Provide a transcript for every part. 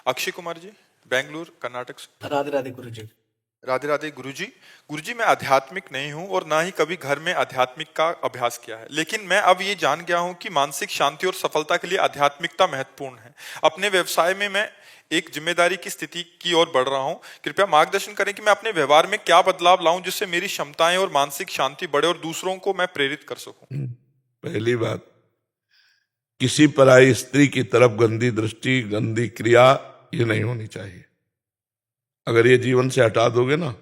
अक्षय कुमार जी, बेंगलुरु, कर्नाटक से। राधे राधे गुरु जी। राधे राधे गुरुजी। गुरुजी, मैं आध्यात्मिक नहीं हूं और ना ही कभी घर में आध्यात्मिक का अभ्यास किया है, लेकिन मैं अब ये जान गया हूं कि मानसिक शांति और सफलता के लिए आध्यात्मिकता महत्वपूर्ण है। अपने व्यवसाय में मैं एक जिम्मेदारी की स्थिति की ओर बढ़ रहा हूं। कृपया मार्गदर्शन करें कि मैं अपने व्यवहार में क्या बदलाव लाऊं जिससे मेरी क्षमताएं और मानसिक शांति बढ़े और दूसरों को मैं प्रेरित कर सकूं। पहली बात, किसी पराई स्त्री की तरफ गंदी दृष्टि, गंदी क्रिया ये नहीं होनी चाहिए। अगर ये जीवन से हटा दोगे ना,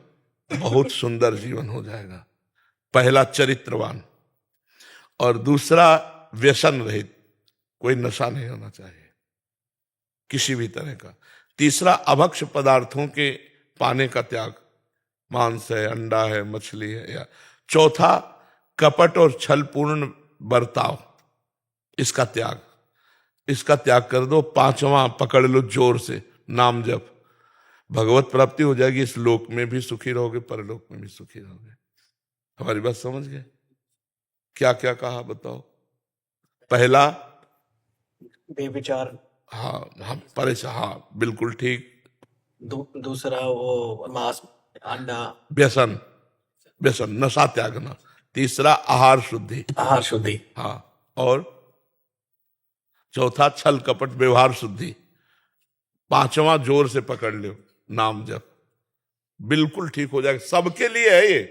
बहुत सुंदर जीवन हो जाएगा। पहला, चरित्रवान, और दूसरा, व्यसन रहित, कोई नशा नहीं होना चाहिए किसी भी तरह का। तीसरा, अभक्ष पदार्थों के पाने का त्याग, मांस है, अंडा है, मछली है या। चौथा, कपट और छलपूर्ण बर्ताव, इसका त्याग कर दो। पांचवा, पकड़ लो जोर से, नाम जप, भगवत प्राप्ति हो जाएगी। इस लोक में भी सुखी रहोगे, परलोक में भी सुखी रहोगे। हमारी बात समझ गए? क्या क्या कहा बताओ? पहला, बेविचार। हाँ हाँ, परेशान, हाँ बिल्कुल ठीक। दूसरा वो मांस, अंडा, व्यसन, नशा त्यागना। तीसरा, आहार शुद्धि, आहार शुद्धि। हाँ। और चौथा, छल कपट व्यवहार शुद्धि। पांचवा, जोर से पकड़ लो, नाम जप, बिल्कुल ठीक हो जाएगा। सबके लिए है ये,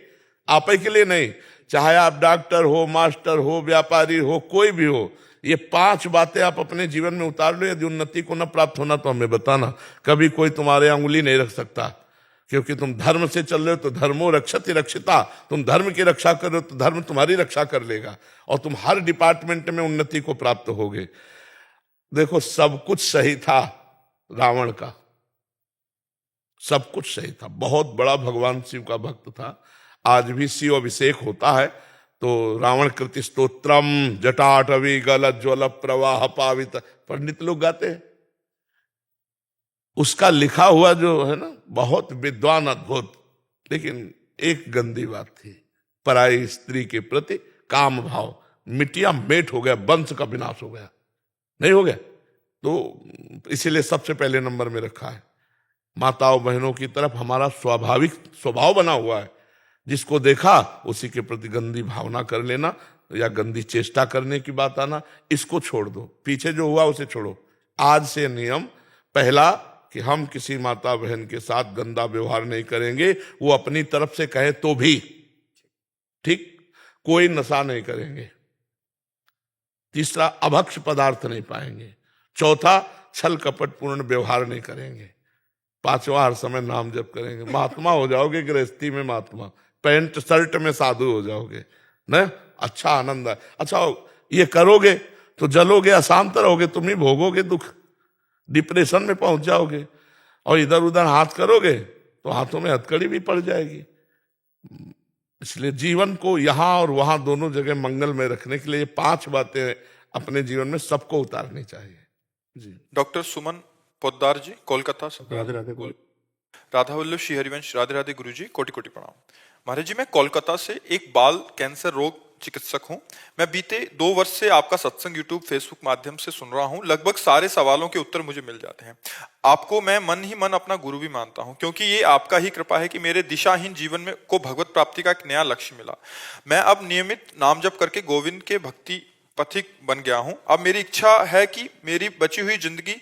आप ही के लिए नहीं। चाहे आप डॉक्टर हो, मास्टर हो, व्यापारी हो, कोई भी हो, ये 5 बातें आप अपने जीवन में उतार लो। यदि उन्नति को न प्राप्त होना तो हमें बताना। कभी कोई तुम्हारे अंगुली नहीं रख सकता, क्योंकि तुम धर्म से चल रहे हो तो धर्मो रक्षति रक्षिता। तुम धर्म की रक्षा कर रहे हो तो धर्म तुम्हारी रक्षा कर लेगा, और तुम हर डिपार्टमेंट में उन्नति को प्राप्त होगे। देखो, सब कुछ सही था रावण का, सब कुछ सही था। बहुत बड़ा भगवान शिव का भक्त था। आज भी शिव अभिषेक होता है तो रावण कृति स्तोत्रम जटाटवी गल ज्वल प्रवाह पावित पंडित लोग गाते हैं। उसका लिखा हुआ जो है ना, बहुत विद्वान, अद्भुत। लेकिन एक गंदी बात थी, पराई स्त्री के प्रति काम भाव, मिट्टिया मेट हो गया, वंश का विनाश हो गया। नहीं हो गया तो इसीलिए सबसे पहले नंबर में रखा है। माताओं बहनों की तरफ हमारा स्वाभाविक स्वभाव बना हुआ है, जिसको देखा उसी के प्रति गंदी भावना कर लेना या गंदी चेष्टा करने की बात आना, इसको छोड़ दो। पीछे जो हुआ उसे छोड़ो। आज से नियम पहला कि हम किसी माता बहन के साथ गंदा व्यवहार नहीं करेंगे, वो अपनी तरफ से कहे तो भी ठीक। कोई नशा नहीं करेंगे। तीसरा, अभक्ष पदार्थ नहीं पाएंगे। चौथा, छल कपट पूर्ण व्यवहार नहीं करेंगे। पांचवा, हर समय नाम जप करेंगे। महात्मा हो जाओगे, गृहस्थी में महात्मा, पैंट शर्ट में साधु हो जाओगे न। अच्छा आनंद है। अच्छा, ये करोगे तो जलोगे, अशांत रहोगे, तुम ही भोगोगे दुख, डिप्रेशन में पहुंच जाओगे। और इधर उधर हाथ करोगे तो हाथों में हथकड़ी भी पड़ जाएगी। इसलिए जीवन को यहां और वहां दोनों जगह मंगल में रखने के लिए ये 5 बातें अपने जीवन में सबको उतारनी चाहिए। जी। डॉक्टर सुमन पोद्दार जी, कोलकाता से। राधे राधे गुरु। राधा वल्लभ श्री हरिवंश, राधे राधे गुरुजी, कोटि कोटि प्रणाम। महाराज जी, मैं कोलकाता से एक बाल कैंसर रोग चिकित्सक हूं। मैं बीते 2 वर्ष से आपका सत्संग यूट्यूब फेसबुक माध्यम से सुन रहा हूं। लगभग सारे सवालों के उत्तर मुझे मिल जाते हैं। आपको मैं मन ही मन अपना गुरु भी मानता हूं, क्योंकि ये आपका ही कृपा है कि मेरे दिशाहीन जीवन में को भगवत प्राप्ति का एक नया लक्ष्य मिला। मैं अब नियमित नाम जप करके गोविंद के भक्ति पथिक बन गया हूं। अब मेरी इच्छा है कि मेरी बची हुई जिंदगी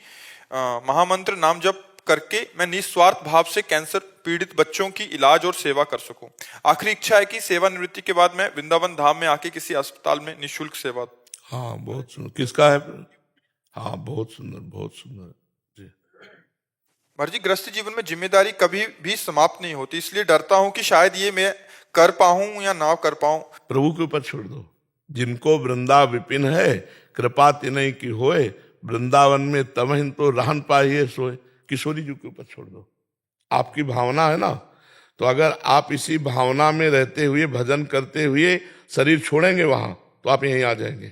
महामंत्र नाम जप करके मैं निस्वार्थ भाव से कैंसर पीड़ित बच्चों की इलाज और सेवा कर सकूं। आखिरी इच्छा है कि सेवानिवृत्ति के बाद मैं वृंदावन धाम में आके किसी अस्पताल में निःशुल्क सेवा। हाँ, बहुत सुंदर। किसका है? हाँ, बहुत सुंदर, बहुत सुंदर जी। महाराज जी, गृहस्थ जीवन में जिम्मेदारी कभी भी समाप्त नहीं होती, इसलिए डरता हूं कि शायद ये मैं कर पाऊं या ना कर पाऊं। प्रभु के ऊपर छोड़ दो। जिनको वृंदा विपिन है, कृपा तिनहि की होए, वृंदावन में तमहिन तो रहन पाइए सोए। किशोरी जी के ऊपर छोड़ दो। आपकी भावना है ना, तो अगर आप इसी भावना में रहते हुए भजन करते हुए शरीर छोड़ेंगे वहां, तो आप यहीं आ जाएंगे।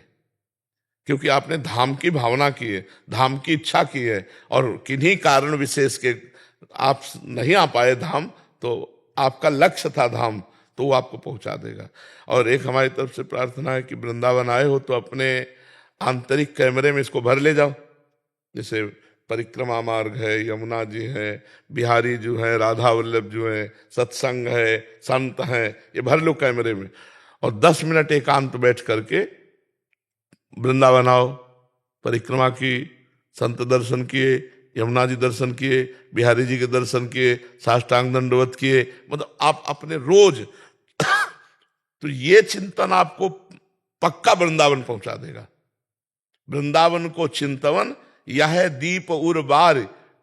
क्योंकि आपने धाम की भावना की है, धाम की इच्छा की है, और किन्हीं कारण विशेष के आप नहीं आ पाए धाम, तो आपका लक्ष्य था धाम, तो वो आपको पहुंचा देगा। और एक हमारी तरफ से प्रार्थना है कि वृंदावन आए हो तो अपने आंतरिक कैमरे में इसको भर ले जाओ। जैसे परिक्रमा मार्ग है, यमुना जी है, बिहारी जो है, राधा वल्लभ जो है, सत्संग है, संत हैं, ये भर लो कैमरे में और 10 मिनट एकांत बैठ करके वृंदावन आओ, परिक्रमा की, संत दर्शन किए, यमुना जी दर्शन किए, बिहारी जी के दर्शन किए, साष्टांग दंडवत किए, मतलब आप अपने रोज तो ये चिंतन आपको पक्का वृंदावन पहुंचा देगा। वृंदावन को चिंतवन यह दीप उर बार,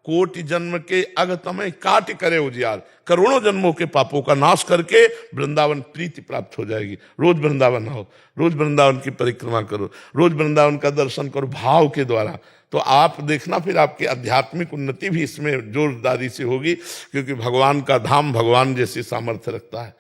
कोटि जन्म के अगतमय काट करे उजियार। करोड़ों जन्मों के पापों का नाश करके वृंदावन प्रीति प्राप्त हो जाएगी। रोज वृंदावन आओ, रोज वृंदावन की परिक्रमा करो, रोज वृंदावन का दर्शन करो भाव के द्वारा, तो आप देखना फिर आपकी आध्यात्मिक उन्नति भी इसमें जोरदारी से होगी, क्योंकि भगवान का धाम भगवान जैसी सामर्थ्य रखता है।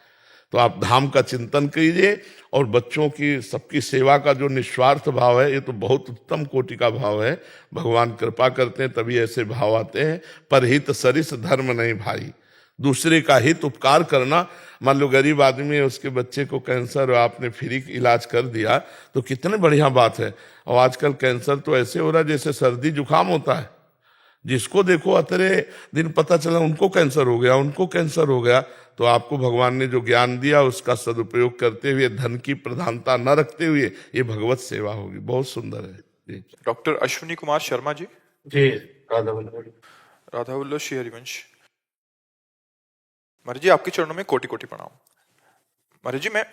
तो आप धाम का चिंतन कीजिए और बच्चों की सबकी सेवा का जो निस्वार्थ भाव है, ये तो बहुत उत्तम कोटि का भाव है। भगवान कृपा करते हैं तभी ऐसे भाव आते हैं। परहित सरिस धर्म नहीं भाई, दूसरे का हित उपकार करना। मान लो गरीब आदमी है, उसके बच्चे को कैंसर और आपने फ्री इलाज कर दिया तो कितने बढ़िया बात है। और आजकल कैंसर तो ऐसे हो रहा है जैसे सर्दी जुकाम होता है, जिसको देखो अतरे दिन पता चला उनको कैंसर हो गया, उनको कैंसर हो गया। तो आपको भगवान ने जो ज्ञान दिया उसका सदुपयोग करते हुए, धन की प्रधानता न रखते हुए, ये भगवत सेवा होगी। बहुत सुंदर है जी। डॉक्टर अश्विनी कुमार शर्मा जी। जी, राधा वल्लभ। राधा वल्लभ श्री हरिवंश। महाराज जी आपके चरणों में कोटि कोटि प्रणाम। महाराज जी मैं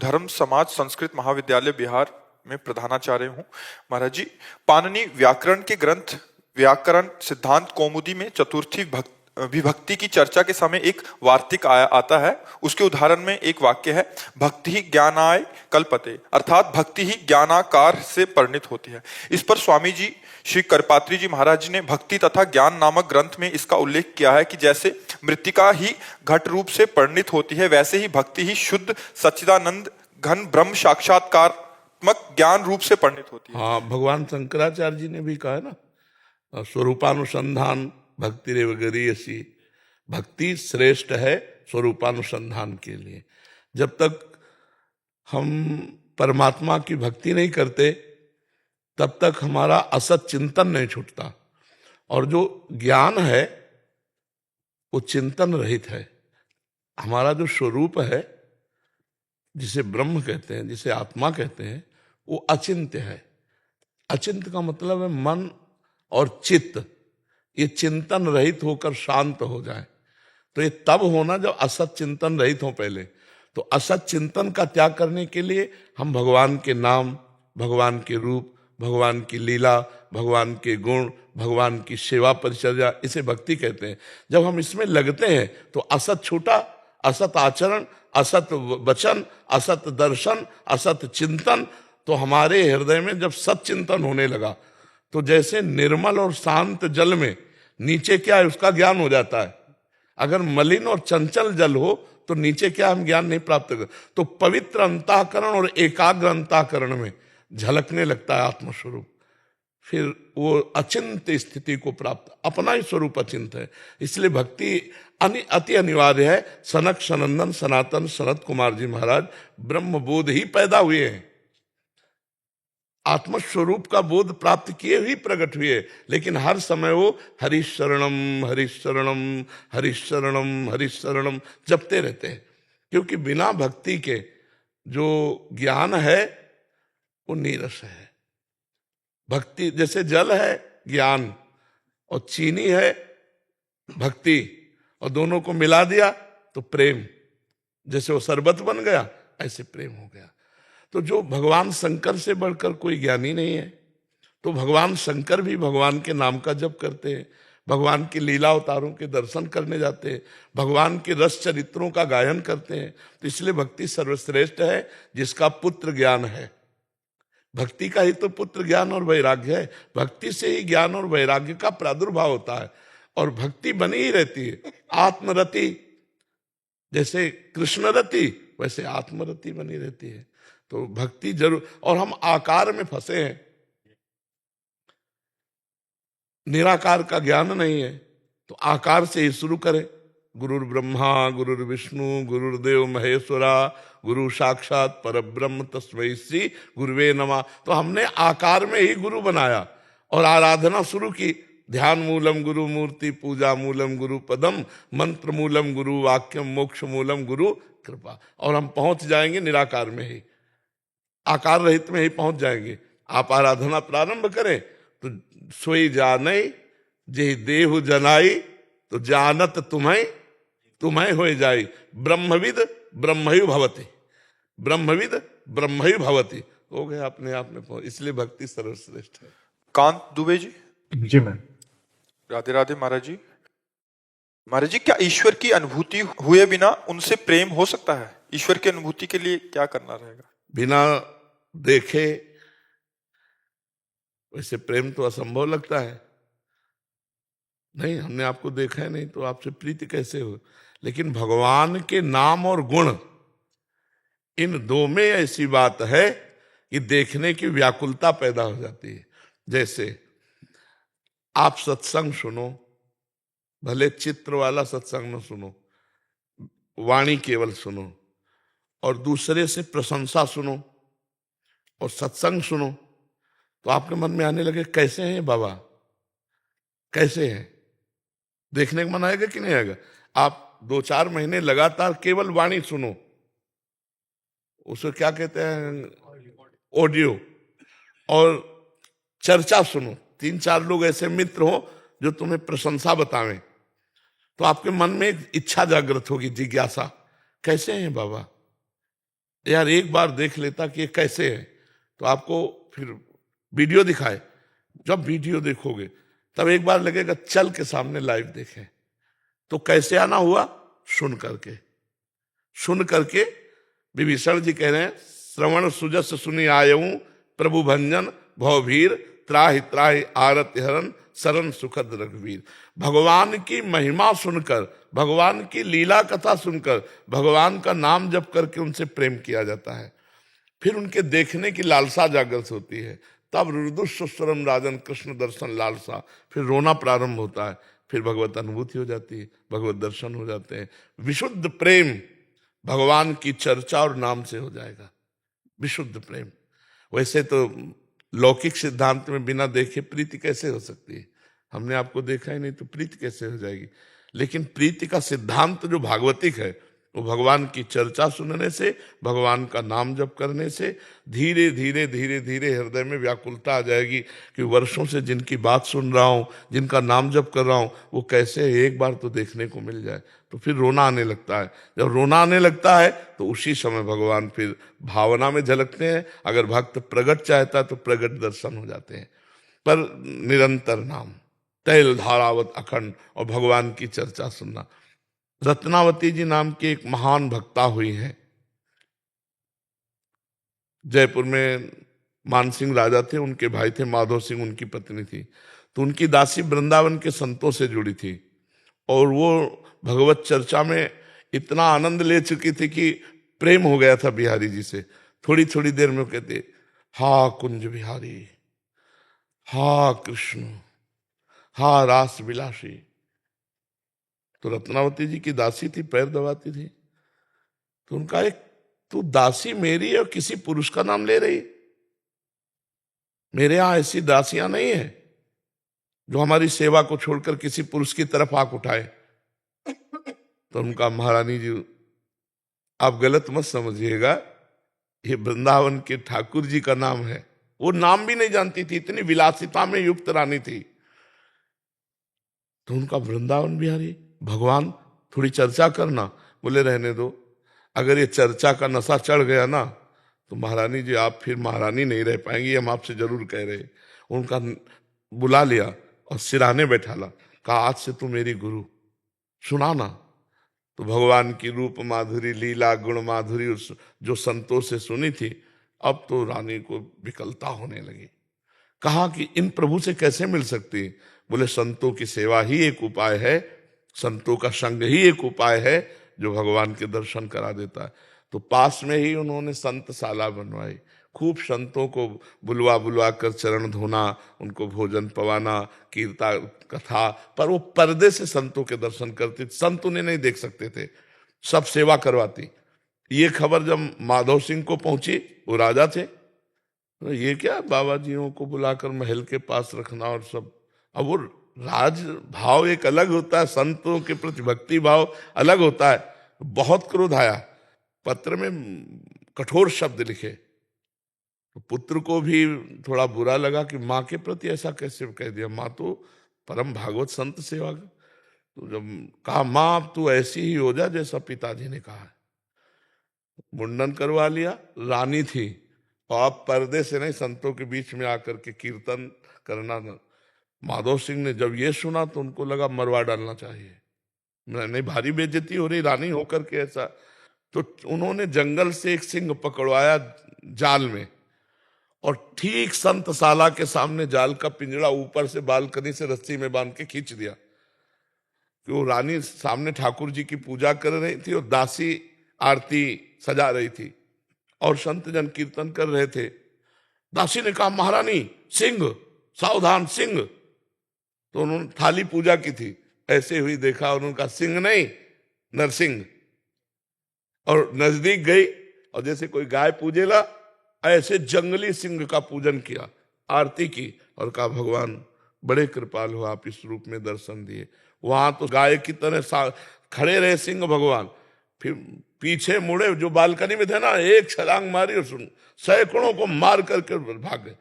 धर्म समाज संस्कृत महाविद्यालय बिहार में प्रधानाचार्य हूँ। महाराज जी पाणिनि व्याकरण के ग्रंथ व्याकरण सिद्धांत कौमुदी में चतुर्थी विभक्ति की चर्चा के समय एक वार्तिक आता है। उसके उदाहरण में एक वाक्य है, भक्ति ही ज्ञानाय कल्पते, अर्थात भक्ति ही ज्ञानाकार से परिणित होती है। इस पर स्वामी जी श्री करपात्री जी महाराज जी ने भक्ति तथा ज्ञान नामक ग्रंथ में इसका उल्लेख किया है कि जैसे मृत्तिका ही घट रूप से परिणित होती है, वैसे ही भक्ति ही शुद्ध सच्चिदानंद घन ब्रह्म साक्षात्कारत्मक ज्ञान रूप से परिणित होती है। हाँ, भगवान शंकराचार्य जी ने भी कहा है ना, स्वरूपानुसंधान भक्ति रेव गरीयसी, भक्ति श्रेष्ठ है स्वरूपानुसंधान के लिए। जब तक हम परमात्मा की भक्ति नहीं करते तब तक हमारा असत चिंतन नहीं छूटता, और जो ज्ञान है वो चिंतन रहित है। हमारा जो स्वरूप है, जिसे ब्रह्म कहते हैं, जिसे आत्मा कहते हैं, वो अचिंत्य है। अचिंत्य का मतलब है मन और चित्त, ये चिंतन रहित होकर शांत हो जाए। तो ये तब होना जब असत चिंतन रहित हो पहले। तो असत चिंतन का त्याग करने के लिए हम भगवान के नाम, भगवान के रूप, भगवान की लीला, भगवान के गुण, भगवान की सेवा परिचर्या, इसे भक्ति कहते हैं। जब हम इसमें लगते हैं तो असत छूटा, असत आचरण, असत वचन, असत दर्शन, असत चिंतन, तो हमारे हृदय में जब सत चिंतन होने लगा तो जैसे निर्मल और शांत जल में नीचे क्या है उसका ज्ञान हो जाता है। अगर मलिन और चंचल जल हो तो नीचे क्या हम ज्ञान नहीं प्राप्त कर। तो पवित्र अंतःकरण और एकाग्र अंतःकरण में झलकने लगता है आत्मस्वरूप, फिर वो अचिंत स्थिति को प्राप्त, अपना ही स्वरूप अचिंत है। इसलिए भक्ति अति अनिवार्य है। सनक सनंदन सनातन सनत कुमार जी महाराज ब्रह्म बोध ही पैदा हुए हैं, आत्मस्वरूप का बोध प्राप्त किए ही प्रकट हुए, लेकिन हर समय वो हरिशरणम हरिशरणम हरिशरणम हरिशरणम जपते रहते हैं। क्योंकि बिना भक्ति के जो ज्ञान है वो नीरस है। भक्ति जैसे जल है ज्ञान, और चीनी है भक्ति, और दोनों को मिला दिया तो प्रेम, जैसे वो शरबत बन गया ऐसे प्रेम हो गया। तो जो भगवान शंकर से बढ़कर कोई ज्ञानी नहीं है, तो भगवान शंकर भी भगवान के नाम का जप करते हैं, भगवान की लीला अवतारों के दर्शन करने जाते हैं, भगवान के रस चरित्रों का गायन करते हैं। तो इसलिए भक्ति सर्वश्रेष्ठ है जिसका पुत्र ज्ञान है। भक्ति का ही तो पुत्र ज्ञान और वैराग्य है। भक्ति से ही ज्ञान और वैराग्य का प्रादुर्भाव होता है, और भक्ति बनी ही रहती है। आत्मरति, जैसे कृष्णरति वैसे आत्मरति बनी रहती है। तो भक्ति जरूर। और हम आकार में फंसे हैं, निराकार का ज्ञान नहीं है, तो आकार से ही शुरू करें। गुरुर् ब्रह्मा गुरुर् विष्णु गुरुर्देव महेश्वरा गुरु साक्षात परब्रह्म तस्मै श्री गुरुवे नमः। तो हमने आकार में ही गुरु बनाया और आराधना शुरू की, ध्यान मूलम गुरु मूर्ति, पूजा मूलम गुरु पदम, मंत्र मूलम गुरु वाक्यम, मोक्ष मूलम गुरु कृपा। और हम पहुंच जाएंगे निराकार में ही, आकार रहित में ही पहुंच जाएंगे। आप आराधना प्रारंभ करें तो सोई जाने जे देहु जनाई, तो जानत तुम्हें तुम्हें हो जाई। ब्रह्मविद ब्रह्मयु भवति, ब्रह्मविद ब्रह्मयु भवति, हो गया अपने आप में पहुंच। इसलिए भक्ति सर्वश्रेष्ठ है। कांत दुबे जी, जी मैम। राधे राधे महाराज जी। महाराज जी, क्या ईश्वर की अनुभूति हुए बिना उनसे प्रेम हो सकता है? ईश्वर की अनुभूति के लिए क्या करना रहेगा? बिना देखे वैसे प्रेम तो असंभव लगता है। नहीं, हमने आपको देखा है नहीं तो आपसे प्रीति कैसे हो? लेकिन भगवान के नाम और गुण, इन दो में ऐसी बात है कि देखने की व्याकुलता पैदा हो जाती है। जैसे आप सत्संग सुनो, भले चित्र वाला सत्संग न सुनो, वाणी केवल सुनो, और दूसरे से प्रशंसा सुनो और सत्संग सुनो, तो आपके मन में आने लगे कैसे हैं बाबा, कैसे हैं? देखने का मन आएगा कि नहीं आएगा? आप 2-4 महीने लगातार केवल वाणी सुनो, उसे क्या कहते हैं, ऑडियो, और चर्चा सुनो। 3-4 लोग ऐसे मित्र हो जो तुम्हें प्रशंसा बतावें, तो आपके मन में एक इच्छा जागृत होगी, जिज्ञासा, कैसे हैं बाबा, यार एक बार देख लेता कि ये कैसे है। तो आपको फिर वीडियो दिखाए, जब वीडियो देखोगे तब एक बार लगेगा चल के सामने लाइव देखें। तो कैसे आना हुआ? सुन करके विभीषण जी कह रहे हैं, श्रवण सुजस सुनि आयऊ, प्रभु भंजन भवभीर, त्राहि त्राहि आरति हरन, शरण सुखद रघुवीर। भगवान की महिमा सुनकर, भगवान की लीला कथा सुनकर, भगवान का नाम जप करके उनसे प्रेम किया जाता है। फिर उनके देखने की लालसा जागृत होती है, तब रुदुस्वरम राजन कृष्ण दर्शन लालसा, फिर रोना प्रारंभ होता है, फिर भगवत अनुभूति हो जाती है, भगवत दर्शन हो जाते हैं। विशुद्ध प्रेम भगवान की चर्चा और नाम से हो जाएगा, विशुद्ध प्रेम। वैसे तो लौकिक सिद्धांत में बिना देखे प्रीति कैसे हो सकती है? हमने आपको देखा ही नहीं तो प्रीति कैसे हो जाएगी? लेकिन प्रीति का सिद्धांत जो भागवतिक है, वो भगवान की चर्चा सुनने से, भगवान का नाम जप करने से धीरे धीरे धीरे धीरे हृदय में व्याकुलता आ जाएगी कि वर्षों से जिनकी बात सुन रहा हूं, जिनका नाम जप कर रहा हूं, वो कैसे एक बार तो देखने को मिल जाए। तो फिर रोना आने लगता है। जब रोना आने लगता है तो उसी समय भगवान फिर भावना में झलकते हैं। अगर भक्त प्रगट चाहता तो प्रगट दर्शन हो जाते हैं। पर निरंतर नाम, तैल धारावत अखंड, और भगवान की चर्चा सुनना। रत्नावती जी नाम की एक महान भक्ता हुई है, जयपुर में मानसिंह राजा थे, उनके भाई थे माधव सिंह, उनकी पत्नी थी। तो उनकी दासी वृंदावन के संतों से जुड़ी थी, और वो भगवत चर्चा में इतना आनंद ले चुकी थी कि प्रेम हो गया था बिहारी जी से। थोड़ी थोड़ी देर में वो कहते, हा कुंज बिहारी, हा कृष्ण, हा रास विलासी। तो रत्नावती जी की दासी थी, पैर दबाती थी। तो उनका एक, तू दासी मेरी और किसी पुरुष का नाम ले रही? मेरे यहां ऐसी दासियां नहीं है जो हमारी सेवा को छोड़कर किसी पुरुष की तरफ आंख उठाए। तो उनका, महारानी जी आप गलत मत समझिएगा, ये वृंदावन के ठाकुर जी का नाम है। वो नाम भी नहीं जानती थी, इतनी विलासिता में युक्त रानी थी। तो उनका वृंदावन बिहारी, भगवान थोड़ी चर्चा करना। बोले रहने दो, अगर ये चर्चा का नशा चढ़ गया ना तो महारानी जी आप फिर महारानी नहीं रह पाएंगी, हम आपसे जरूर कह रहे। उनका बुला लिया और सिराने बैठाला, कहा आज से तू मेरी गुरु, सुना ना। तो भगवान की रूप माधुरी, लीला गुण माधुरी जो संतों से सुनी थी, अब तो रानी को विकलता होने लगी। कहा कि इन प्रभु से कैसे मिल सकती? बोले संतों की सेवा ही एक उपाय है, संतों का संग ही एक उपाय है जो भगवान के दर्शन करा देता है। तो पास में ही उन्होंने संतशाला बनवाई, खूब संतों को बुलवा बुलवा कर चरण धोना, उनको भोजन पवाना, कीर्ता कथा, पर वो पर्दे से संतों के दर्शन करती, संत उन्हें नहीं देख सकते थे, सब सेवा करवाती। ये खबर जब माधव सिंह को पहुंची, वो राजा थे, तो ये क्या बाबा जियों को बुलाकर महल के पास रखना और सब। अब वो राज भाव एक अलग होता है, संतों के प्रति भक्ति भाव अलग होता है। बहुत क्रोध आया, पत्र में कठोर शब्द लिखे। तो पुत्र को भी थोड़ा बुरा लगा कि माँ के प्रति ऐसा कैसे कह दिया, माँ तो परम भागवत संत सेवा। तो जब कहा माँ अब तू ऐसी ही हो जा जैसा पिताजी ने कहा है, मुंडन करवा लिया। रानी थी और अब पर्दे से नहीं, संतों के बीच में आकर के कीर्तन करना। माधव सिंह ने जब ये सुना तो उनको लगा मरवा डालना चाहिए, नहीं भारी बेइज्जती हो रही रानी होकर के ऐसा। तो उन्होंने जंगल से एक सिंह पकड़वाया जाल में, और ठीक संतशाला के सामने जाल का पिंजरा ऊपर से बालकनी से रस्सी में बांध के खींच दिया। कि वो रानी सामने ठाकुर जी की पूजा कर रही थी और दासी आरती सजा रही थी और संत जन कीर्तन कर रहे थे। दासी ने कहा महारानी सिंह सावधान सिंह। तो उन्होंने थाली पूजा की थी, ऐसे हुई देखा, उन्होंने कहा सिंह नहीं नरसिंह। और नजदीक गई और जैसे कोई गाय पूजेला ऐसे जंगली सिंह का पूजन किया, आरती की और कहा भगवान बड़े कृपाल हो, आप इस रूप में दर्शन दिए। वहां तो गाय की तरह खड़े रहे सिंह भगवान, फिर पीछे मुड़े, जो बालकनी में थे ना, एक छलांग मारी और सुन सैकड़ों को मार करके भाग गए।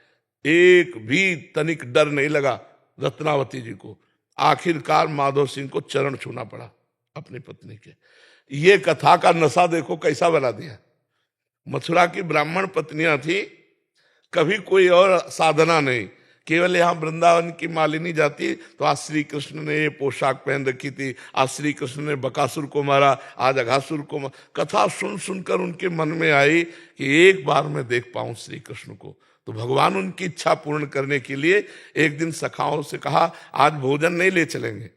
एक भी तनिक डर नहीं लगा रत्नावती जी को। आखिरकार माधव सिंह को चरण छूना पड़ा अपनी पत्नी के। ये कथा का नशा देखो कैसा बना दिया। मथुरा की ब्राह्मण पत्नियां थी, कभी कोई और साधना नहीं, केवल यहाँ वृंदावन की मालिनी जाती तो आज श्री कृष्ण ने ये पोशाक पहन रखी थी, आज श्री कृष्ण ने बकासुर को मारा, आज अघासुर को मारा। कथा सुन सुनकर उनके मन में आई कि एक बार मैं देख पाऊं श्री कृष्ण को। तो भगवान उनकी इच्छा पूर्ण करने के लिए एक दिन सखाओं से कहा आज भोजन नहीं ले चलेंगे,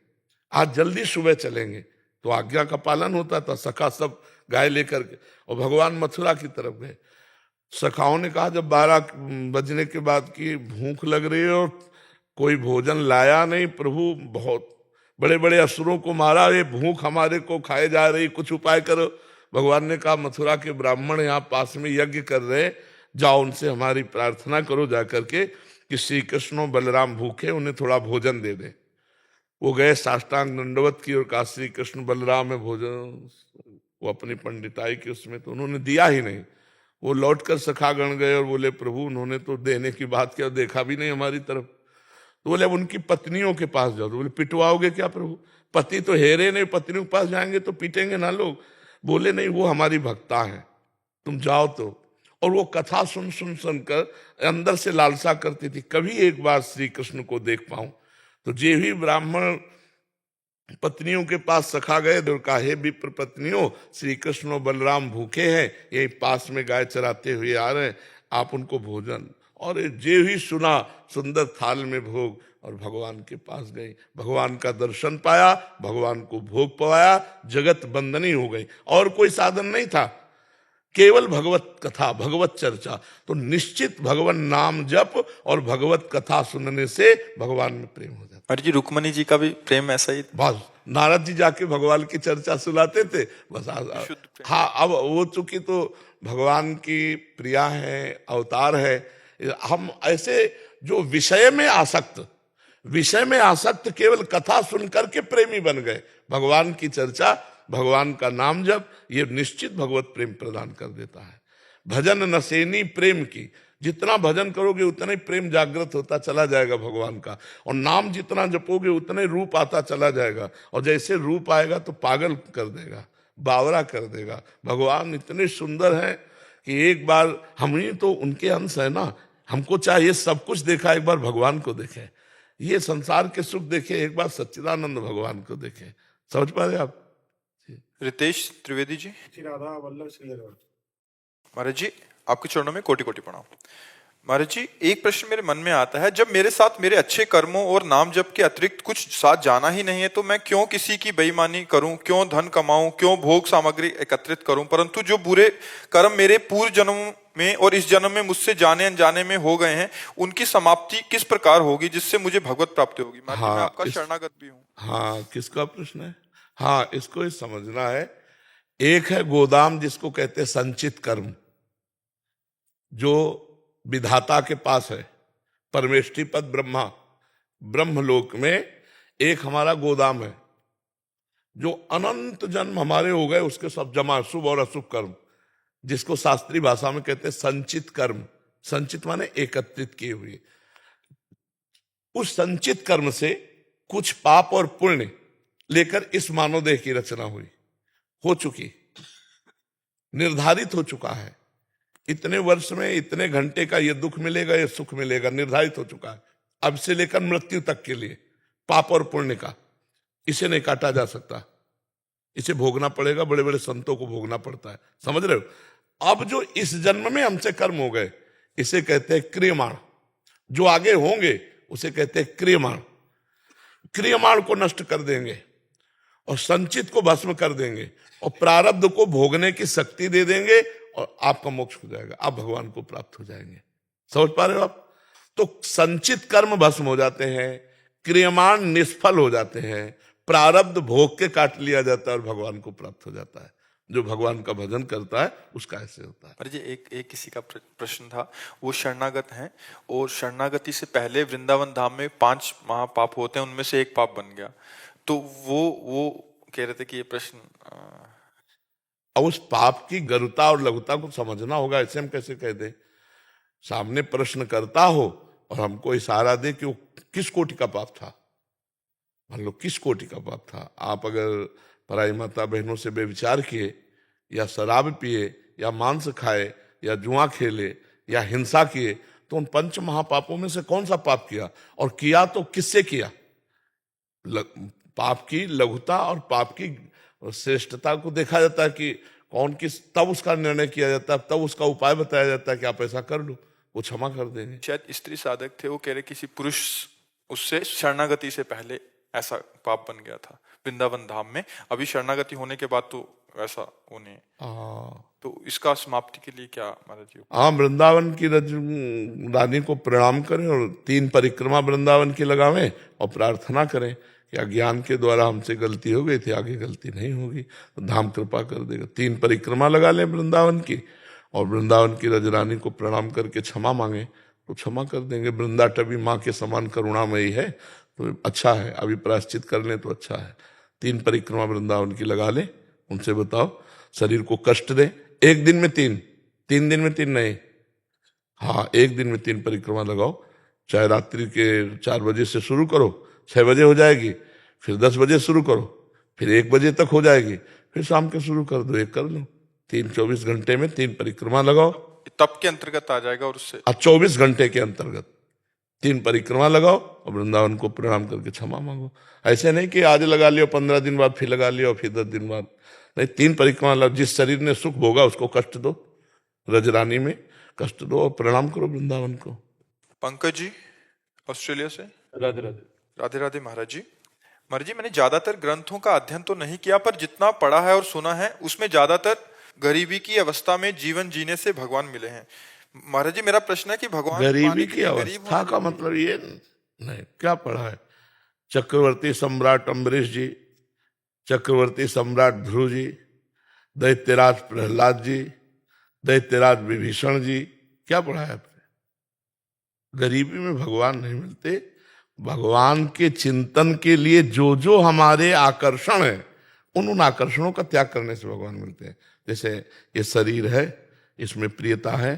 आज जल्दी सुबह चलेंगे। तो आज्ञा का पालन होता था, सखा सब गाय लेकर के और भगवान मथुरा की तरफ गए। सखाओं ने कहा जब 12 बजने के बाद की भूख लग रही है और कोई भोजन लाया नहीं, प्रभु बहुत बड़े बड़े असुरों को मारा, ये भूख हमारे को खाए जा रही, कुछ उपाय करो। भगवान ने कहा मथुरा के ब्राह्मण यहाँ पास में यज्ञ कर रहे, जाओ उनसे हमारी प्रार्थना करो जाकर के कि श्री कृष्ण बलराम भूखे, उन्हें थोड़ा भोजन दे दे। वो गए, साष्टांग दंडवत की और कहा श्री कृष्ण बलराम में भोजन, वो अपनी पंडिताई की उसमें, तो उन्होंने दिया ही नहीं। वो लौटकर सखागण गए और बोले प्रभु उन्होंने तो देने की बात किया, देखा भी नहीं हमारी तरफ। तो बोले अब उनकी पत्नियों के पास जाओ। तो बोले पिटवाओगे क्या प्रभु, पति तो हेरे नहीं, पत्नियों के पास जाएंगे तो पीटेंगे ना लोग। बोले नहीं वो हमारी भक्ता है, तुम जाओ तो। और वो कथा सुन सुन सुनकर अंदर से लालसा करती थी कभी एक बार श्री कृष्ण को देख पाऊं। तो जे भी ब्राह्मण पत्नियों के पास सखा गए तो कहा हे विप्र पत्नियों, श्री कृष्ण और बलराम भूखे हैं, यही पास में गाय चराते हुए आ रहे हैं, आप उनको भोजन। और जे भी सुना सुंदर थाल में भोग, और भगवान के पास गई, भगवान का दर्शन पाया, भगवान को भोग पवाया, जगत बंदनी हो गई। और कोई साधन नहीं था, केवल भगवत कथा भगवत चर्चा। तो निश्चित भगवान नाम जप और भगवत कथा सुनने से भगवान में प्रेम हो जाता। अरे जी रुक्मणी जी का भी प्रेम ऐसा ही। बस नारद जी जाके भगवान की चर्चा सुनाते थे बस। हाँ अब वो चूंकि तो भगवान की प्रिया है, अवतार है। हम ऐसे जो विषय में आसक्त केवल कथा सुनकर के प्रेमी बन गए। भगवान की चर्चा, भगवान का नाम जप, ये निश्चित भगवत प्रेम प्रदान कर देता है। भजन नसेनी प्रेम की, जितना भजन करोगे उतना ही प्रेम जागृत होता चला जाएगा भगवान का। और नाम जितना जपोगे उतना ही रूप आता चला जाएगा। और जैसे रूप आएगा तो पागल कर देगा, बावरा कर देगा। भगवान इतने सुंदर हैं कि एक बार हम ही तो उनके अंश है ना। हमको चाहिए सब कुछ देखा, एक बार भगवान को देखे, ये संसार के सुख देखे, एक बार सच्चिदानंद भगवान को देखे। समझ पा रहे आप? रितेश त्रिवेदी जी। राधा वल्लभ श्री महाराज जी आपके चरणों में कोटि कोटि प्रणाम। महाराज जी एक प्रश्न मेरे मन में आता है, जब मेरे साथ मेरे अच्छे कर्मों और नाम जप के अतिरिक्त कुछ साथ जाना ही नहीं है तो मैं क्यों किसी की बेईमानी करूं, क्यों धन कमाऊं, क्यों भोग सामग्री एकत्रित करूं? परंतु जो बुरे कर्म मेरे पूर्व जन्म में और इस जन्म में मुझसे जाने अनजाने में हो गए हैं, उनकी समाप्ति किस प्रकार होगी जिससे मुझे भगवत प्राप्ति होगी? मैं आपका शरणागत भी हूँ। हाँ, किसका प्रश्न है? हाँ, इसको ही समझना है। एक है गोदाम जिसको कहते हैं संचित कर्म, जो विधाता के पास है। परमेष्टि पद ब्रह्मा, ब्रह्मलोक में एक हमारा गोदाम है, जो अनंत जन्म हमारे हो गए उसके सब जमा, शुभ और अशुभ कर्म, जिसको शास्त्रीय भाषा में कहते हैं संचित कर्म। संचित माने एकत्रित किए हुए। उस संचित कर्म से कुछ पाप और पुण्य लेकर इस मानव देह की रचना हुई, हो चुकी, निर्धारित हो चुका है। इतने वर्ष में इतने घंटे का ये दुख मिलेगा, ये सुख मिलेगा, निर्धारित हो चुका है। अब से लेकर मृत्यु तक के लिए पाप और पुण्य का, इसे नहीं काटा जा सकता, इसे भोगना पड़ेगा। बड़े बड़े संतों को भोगना पड़ता है, समझ रहे हो। अब जो इस जन्म में हमसे कर्म हो गए, इसे कहते हैं क्रियमाण। जो आगे होंगे उसे कहते हैं क्रियमाण। क्रियमाण को नष्ट कर देंगे और संचित को भस्म कर देंगे और प्रारब्ध को भोगने की शक्ति दे देंगे और आपका मोक्ष हो जाएगा, आप भगवान को प्राप्त हो जाएंगे। समझ पा रहे हो आप? तो संचित कर्म भस्म हो जाते हैं, क्रियमाण निष्फल हो जाते हैं, प्रारब्ध भोग के काट लिया जाता है और भगवान को प्राप्त हो जाता है। जो भगवान का भजन करता है उसका ऐसे होता है। अरे जी, एक किसी का प्रश्न था, वो शरणागत हैं और शरणागति से पहले वृंदावन धाम में 5 महापाप होते हैं, उनमें से एक पाप बन गया, तो वो कह रहे थे कि ये प्रश्न अब उस पाप की गरुता और लघुता को समझना होगा। ऐसे हम कैसे कह दें? सामने प्रश्न करता हो और हमको इशारा दे कि वो किस कोटि का पाप था, मान लो किस कोटि का पाप था। आप अगर पराई माता बहनों से बेविचार किए या शराब पिए या मांस खाए या जुआ खेले या हिंसा किए, तो उन 5 महापापों में से कौन सा पाप किया? और किया तो किससे किया? पाप की लघुता और पाप की श्रेष्ठता को देखा जाता है कि कौन किस, तब उसका निर्णय किया जाता है, तब उसका उपाय बताया जाता है कि आप ऐसा कर लो, वो क्षमा कर देंगे। शायद स्त्री साधक थे, वो कह रहे किसी पुरुष उससे शरणागति से पहले ऐसा पाप बन गया था वृंदावन धाम में, अभी शरणागति होने के बाद तो ऐसा होने, तो इसका समाप्ति के लिए क्या महाराज जी? हाँ, वृंदावन की रानी को प्रणाम करें और 3 परिक्रमा वृंदावन की लगावें और प्रार्थना करें कि अज्ञान के द्वारा हमसे गलती हो गई थी, आगे गलती नहीं होगी, तो धाम कृपा कर देगा। 3 परिक्रमा लगा लें वृंदावन की और वृंदावन की रजरानी को प्रणाम करके क्षमा मांगे तो क्षमा कर देंगे। वृंदाटवी माँ के समान करुणामयी है, तो अच्छा है, अभी प्रायश्चित कर लें तो अच्छा है। 3 परिक्रमा वृंदावन की लगा लें, उनसे बताओ शरीर को कष्ट दे। 1 दिन में 3 दिन में 3 नहीं, हाँ 1 दिन में 3 परिक्रमा लगाओ। चाहे रात्रि के 4 बजे से शुरू करो, 6 बजे हो जाएगी, फिर 10 बजे शुरू करो, फिर 1 बजे तक हो जाएगी, फिर शाम के शुरू कर दो, 1 कर लो। 24 घंटे में 3 परिक्रमा लगाओ, तप के अंतर्गत आ जाएगा और उससे 24 घंटे के अंतर्गत 3 परिक्रमा लगाओ और वृंदावन को प्रणाम करके क्षमा मांगो। ऐसे नहीं कि आज लगा लियो, 15 दिन बाद फिर लगा लियो, फिर 10 दिन बाद नहीं, 3 परिक्रमा लगाओ। जिस शरीर ने सुख भोगा उसको कष्ट दो, रजरानी में कष्ट दो और प्रणाम करो वृंदावन को। पंकज जी ऑस्ट्रेलिया से, राधे राधे। राधे राधे महाराज जी। महाराज जी, मैंने ज्यादातर ग्रंथों का अध्ययन तो नहीं किया, पर जितना पढ़ा है और सुना है उसमें ज्यादातर गरीबी की अवस्था में जीवन जीने से भगवान मिले हैं। महाराज जी, मेरा प्रश्न है कि भगवान गरीबी की अवस्था का मतलब ये नहीं, क्या पढ़ा है? चक्रवर्ती सम्राट अम्बरीश जी, चक्रवर्ती सम्राट ध्रुव जी, दैत्यराज प्रहलाद जी, दैत्यराज विभीषण जी, क्या पढ़ा है आपने? गरीबी में भगवान नहीं मिलते। भगवान के चिंतन के लिए जो जो हमारे आकर्षण है, उन आकर्षणों का त्याग करने से भगवान मिलते हैं। जैसे ये शरीर है, इसमें प्रियता है,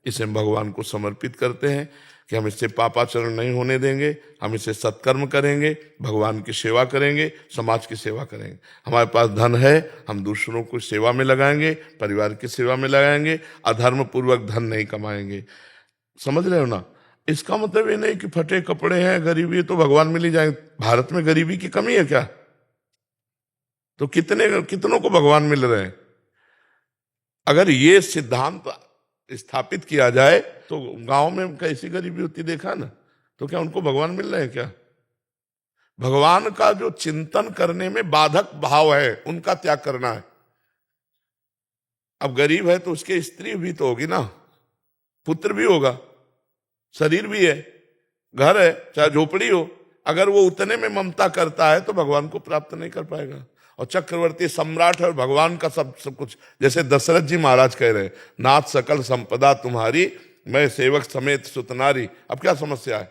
इसे हम भगवान को समर्पित करते हैं कि हम इससे पापाचरण नहीं होने देंगे, हम इसे सत्कर्म करेंगे, भगवान की सेवा करेंगे, समाज की सेवा करेंगे। हमारे पास धन है, हम दूसरों को सेवा में लगाएंगे, परिवार की सेवा में लगाएंगे, अधर्म पूर्वक धन नहीं कमाएंगे। समझ रहे हो ना? इसका मतलब ये नहीं कि फटे कपड़े हैं, गरीबी तो भगवान मिल ही जाएंगे। भारत में गरीबी की कमी है क्या? तो कितनों को भगवान मिल रहे हैं? अगर ये सिद्धांत स्थापित किया जाए तो गांव में कैसी गरीबी होती देखा ना, तो क्या उनको भगवान मिल रहे हैं क्या? भगवान का जो चिंतन करने में बाधक भाव है, उनका त्याग करना है। अब गरीब है तो उसके स्त्री भी तो होगी ना, पुत्र भी होगा, शरीर भी है, घर है, चाहे झोपड़ी हो। अगर वो उतने में ममता करता है तो भगवान को प्राप्त नहीं कर पाएगा। और चक्रवर्ती सम्राट है और भगवान का सब कुछ, जैसे दशरथ जी महाराज कह रहे, नाथ सकल संपदा तुम्हारी, मैं सेवक समेत सुतनारी। अब क्या समस्या है?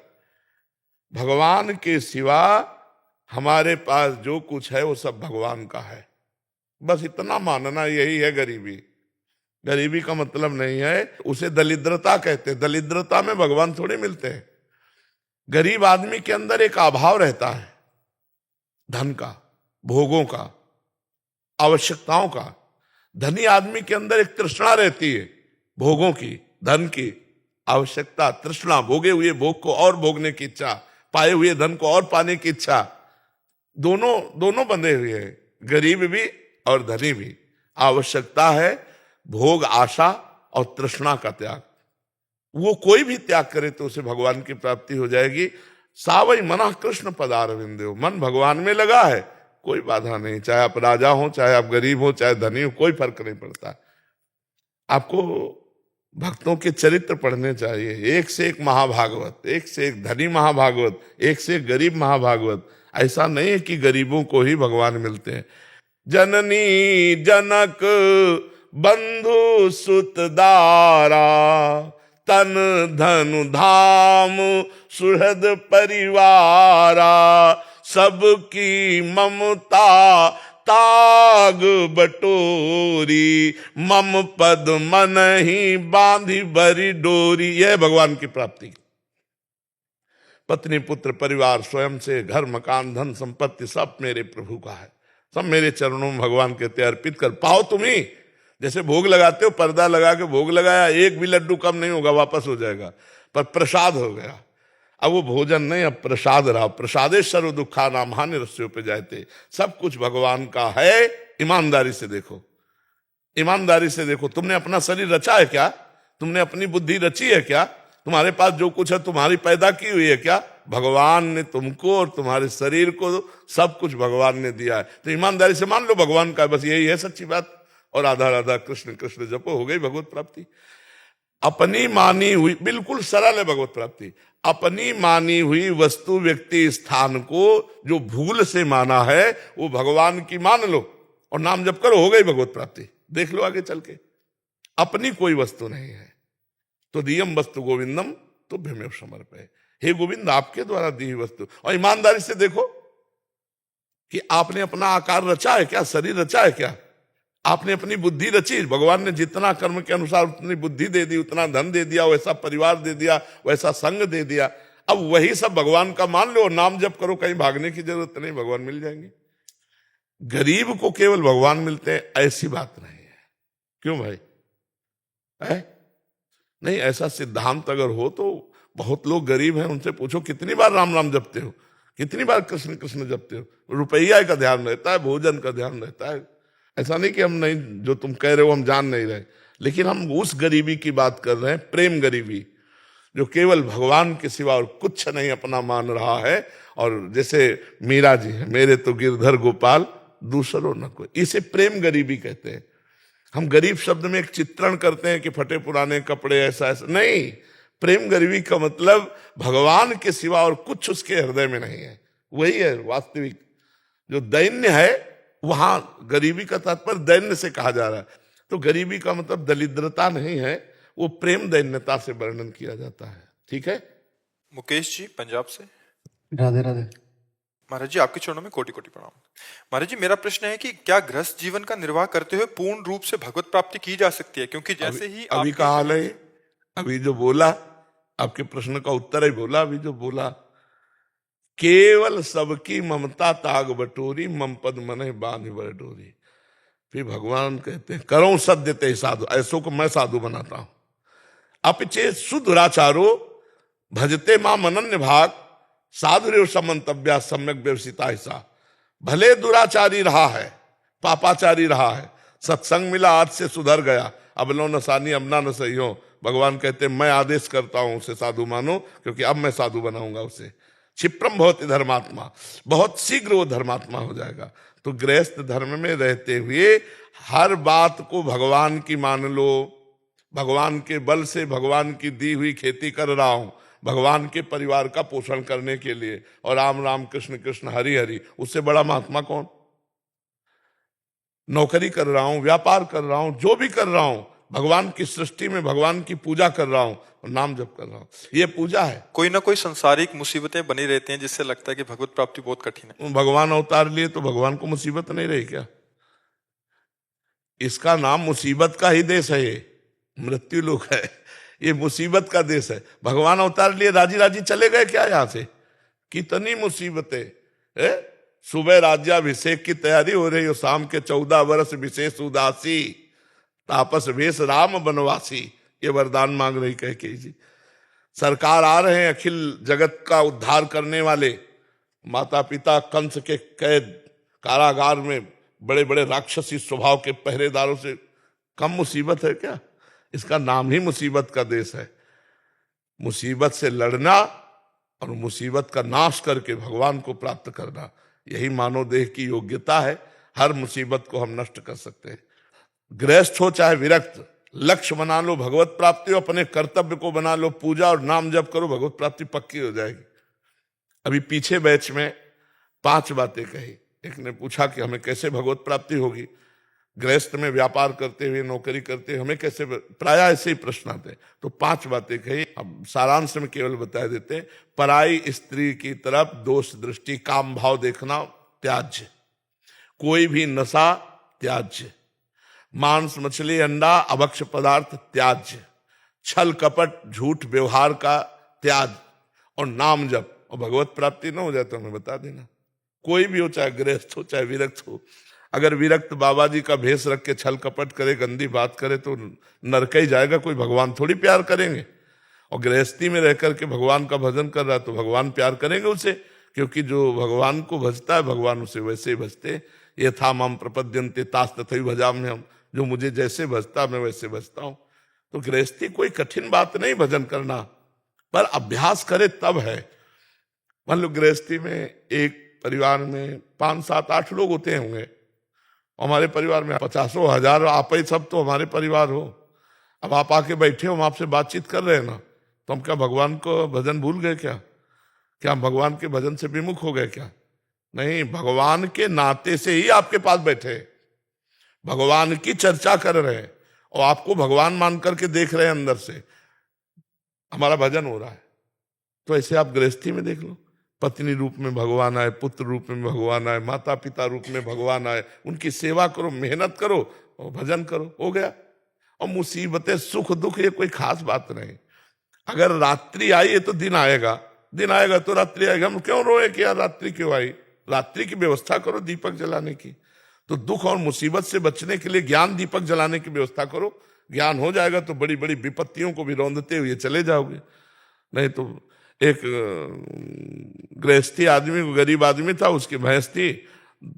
भगवान के सिवा हमारे पास जो कुछ है वो सब भगवान का है, बस इतना मानना, यही है गरीबी। गरीबी का मतलब नहीं है, उसे दरिद्रता कहते हैं। दरिद्रता में भगवान थोड़े मिलते हैं। गरीब आदमी के अंदर एक अभाव रहता है, धन का, भोगों का, आवश्यकताओं का। धनी आदमी के अंदर एक तृष्णा रहती है, भोगों की, धन की, आवश्यकता, तृष्णा, भोगे हुए भोग को और भोगने की इच्छा, पाए हुए धन को और पाने की इच्छा। दोनों बंधे हुए हैं, गरीब भी और धनी भी। आवश्यकता है भोग, आशा और तृष्णा का त्याग। वो कोई भी त्याग करे तो उसे भगवान की प्राप्ति हो जाएगी। सावई मना कृष्ण पदारविंदो, मन भगवान में लगा है, कोई बाधा नहीं। चाहे आप राजा हो, चाहे आप गरीब हो, चाहे धनी हो, कोई फर्क नहीं पड़ता। आपको भक्तों के चरित्र पढ़ने चाहिए, एक से एक महाभागवत, एक से एक धनी महाभागवत, एक से एक गरीब महाभागवत। ऐसा नहीं है कि गरीबों को ही भगवान मिलते हैं। जननी जनक बंधु सुत दारा, तन धनु धाम सुहृद परिवारा, सबकी ममता ताग बटोरी, मम पद मन ही बांधी बरी डोरी। यह भगवान की प्राप्ति। पत्नी, पुत्र, परिवार, स्वयं से, घर, मकान, धन, संपत्ति सब मेरे प्रभु का है, सब मेरे चरणों में भगवान के अर्पित कर पाओ। तुम्ही जैसे भोग लगाते हो, पर्दा लगा के भोग लगाया, एक भी लड्डू कम नहीं होगा, वापस हो जाएगा, पर प्रसाद हो गया। अब वो भोजन नहीं, अब प्रसाद रहा। प्रसादे सर्व दुखा नाम हानि रस्यों पे जाते। सब कुछ भगवान का है। ईमानदारी से देखो, ईमानदारी से देखो। तुमने अपना शरीर रचा है क्या? तुमने अपनी बुद्धि रची है क्या? तुम्हारे पास जो कुछ है तुम्हारी पैदा की हुई है क्या? भगवान ने तुमको और तुम्हारे शरीर को सब कुछ भगवान ने दिया है। तो ईमानदारी से मान लो भगवान का, बस यही है सच्ची बात। और राधा राधा कृष्ण कृष्ण जपो, हो गई भगवत प्राप्ति। अपनी मानी हुई, बिल्कुल सरल है भगवत प्राप्ति। अपनी मानी हुई वस्तु, व्यक्ति, स्थान को जो भूल से माना है वो भगवान की मान लो और नाम जप करो, हो गई भगवत प्राप्ति। देख लो आगे चल के। अपनी कोई वस्तु नहीं है। तो दियम वस्तु गोविंदम तो भीमेव समर्पय। हे गोविंद, आपके द्वारा दी हुई वस्तु। और ईमानदारी से देखो कि आपने अपना आकार रचा है क्या? शरीर रचा है क्या? आपने अपनी बुद्धि रची? भगवान ने जितना कर्म के अनुसार उतनी बुद्धि दे दी, उतना धन दे दिया, वैसा परिवार दे दिया, वैसा संग दे दिया। अब वही सब भगवान का मान लो, नाम जप करो, कहीं भागने की जरूरत नहीं, भगवान मिल जाएंगे। गरीब को केवल भगवान मिलते हैं ऐसी बात नहीं है। क्यों भाई? है नहीं, ऐसा सिद्धांत अगर हो तो बहुत लोग गरीब हैं, उनसे पूछो कितनी बार राम राम जपते हो, कितनी बार कृष्ण कृष्ण जपते हो? रुपया का ध्यान रहता है, भोजन का ध्यान रहता है। ऐसा नहीं कि हम नहीं, जो तुम कह रहे हो हम जान नहीं रहे, लेकिन हम उस गरीबी की बात कर रहे हैं, प्रेम गरीबी, जो केवल भगवान के सिवा और कुछ नहीं अपना मान रहा है। और जैसे मीरा जी है, मेरे तो गिरधर गोपाल दूसरो न कोई, इसे प्रेम गरीबी कहते हैं। हम गरीब शब्द में एक चित्रण करते हैं कि फटे पुराने कपड़े, ऐसा ऐसा नहीं। प्रेम गरीबी का मतलब भगवान के सिवा और कुछ उसके हृदय में नहीं है। वही है वास्तविक। जो दैन्य है, वहां गरीबी का तात्पर्य दैन्य से कहा जा रहा है। तो गरीबी का मतलब दरिद्रता नहीं है, वो प्रेम दैन्यता से वर्णन किया जाता है। ठीक है। मुकेश जी पंजाब से। राधे राधे। महाराज जी, आपके चरणों में कोटि कोटि प्रणाम। महाराज जी, मेरा प्रश्न है कि क्या गृहस्थ जीवन का निर्वाह करते हुए पूर्ण रूप से भगवत प्राप्ति की जा सकती है? क्योंकि जैसे ही अभी का हाल है, अभी जो बोला, आपके प्रश्न का उत्तर ही बोला। अभी जो बोला, केवल सबकी ममता ताग बटोरी, मम पद मन बांध बर डोरी। फिर भगवान कहते हैं, करो सद्य ते साधु, ऐसो को मैं साधु बनाता हूं। अपिचे सुदुराचारो भजते माम अनन्य भाग, साधुरेव समंतव्या सम्यक व्यवसिता ऐसा। भले दुराचारी रहा है, पापाचारी रहा है, सत्संग मिला, आज से सुधर गया, अब लो न सानी अमना न सही हो। भगवान कहते हैं, मैं आदेश करता हूं उसे साधु मानो, क्योंकि अब मैं साधु बनाऊंगा उसे। क्षिप्रम भवति धर्मात्मा, बहुत शीघ्र वो धर्मात्मा हो जाएगा। तो गृहस्थ धर्म में रहते हुए हर बात को भगवान की मान लो। भगवान के बल से भगवान की दी हुई खेती कर रहा हूं, भगवान के परिवार का पोषण करने के लिए, और राम राम कृष्ण कृष्ण हरि हरि, उससे बड़ा महात्मा कौन? नौकरी कर रहा हूं, व्यापार कर रहा हूं, जो भी कर रहा हूं, भगवान की सृष्टि में भगवान की पूजा कर रहा हूं और नाम जप कर रहा हूं, ये पूजा है। कोई ना कोई संसारिक मुसीबतें बनी रहती हैं जिससे लगता है कि भगवत प्राप्ति बहुत कठिन है। भगवान अवतार लिए तो भगवान को मुसीबत नहीं रही क्या? इसका नाम मुसीबत का ही देश है, ये मृत्यु लोक है, ये मुसीबत का देश है। भगवान अवतार लिए राजी राजी चले गए क्या यहां से? कितनी मुसीबतें है। सुबह राज्याभिषेक की तैयारी हो रही हो, शाम के 14 वर्ष विशेष उदासी, तापस भेष राम बनवासी, ये वरदान मांग रही कैकेयी जी। सरकार आ रहे हैं अखिल जगत का उद्धार करने वाले, माता पिता कंस के कैद कारागार में बड़े बड़े राक्षसी स्वभाव के पहरेदारों से कम मुसीबत है क्या? इसका नाम ही मुसीबत का देश है। मुसीबत से लड़ना और मुसीबत का नाश करके भगवान को प्राप्त करना, यही मानव देह की योग्यता है। हर मुसीबत को हम नष्ट कर सकते हैं। गृहस्थ हो चाहे विरक्त, लक्ष्य बना लो भगवत प्राप्ति, अपने कर्तव्य को बना लो पूजा और नाम जप करो, भगवत प्राप्ति पक्की हो जाएगी। अभी पीछे बैच में 5 बातें कही। एक ने पूछा कि हमें कैसे भगवत प्राप्ति होगी, गृहस्थ में व्यापार करते हुए नौकरी करते हुए हमें कैसे, प्राय ऐसे ही प्रश्न आते। तो 5 बातें कही। अब सारांश में केवल बता देते हैं। पराई स्त्री की तरफ दोष दृष्टि, काम भाव देखना त्याज्य, कोई भी नशा त्याज्य, मांस मछली अंडा अभक्ष्य पदार्थ त्याज्य, छल कपट झूठ व्यवहार का त्याज, और नाम जप। और भगवत प्राप्ति न हो जाए तो हमें बता देना। कोई भी हो, चाहे गृहस्थ हो चाहे विरक्त हो। अगर विरक्त बाबा जी का भेष रख के छल कपट करे, गंदी बात करे, तो नरक ही जाएगा। कोई भगवान थोड़ी प्यार करेंगे। और गृहस्थी में रह करके भगवान का भजन कर रहा है तो भगवान प्यार करेंगे उसे, क्योंकि जो भगवान को भजता है भगवान उसे वैसे ही भजते। ये था मम प्रपद्यन्ते तास तथैव भजाम्यहम्, हम जो मुझे जैसे भजता मैं वैसे भजता हूं। तो गृहस्थी कोई कठिन बात नहीं भजन करना, पर अभ्यास करे तब है। मान लो गृहस्थी में एक परिवार में 5, 7, 8 लोग होते होंगे। हमारे परिवार में 50, 1000 आप ही सब तो हमारे परिवार हो। अब आप आके बैठे हो, हम आपसे बातचीत कर रहे हैं ना, तो हम क्या भगवान को भजन भूल गए क्या? क्या हम भगवान के भजन से विमुख हो गए क्या? नहीं, भगवान के नाते से ही आपके पास बैठे, भगवान की चर्चा कर रहे हैं और आपको भगवान मान करके देख रहे हैं अंदर से, हमारा भजन हो रहा है। तो ऐसे आप गृहस्थी में देख लो, पत्नी रूप में भगवान आए, पुत्र रूप में भगवान आए, माता पिता रूप में भगवान आए, उनकी सेवा करो, मेहनत करो और भजन करो, हो गया। और मुसीबतें सुख दुख ये कोई खास बात नहीं। अगर रात्रि आई है तो दिन आएगा, दिन आएगा तो रात्रि आएगा। हम क्यों रोए कि यार रात्रि क्यों आई? रात्रि की व्यवस्था करो दीपक जलाने की। तो दुख और मुसीबत से बचने के लिए ज्ञान दीपक जलाने की व्यवस्था करो। ज्ञान हो जाएगा तो बड़ी बड़ी विपत्तियों को भी रौंदते हुए चले जाओगे। नहीं तो एक गृहस्थी आदमी, गरीब आदमी था, उसकी भैंस थी,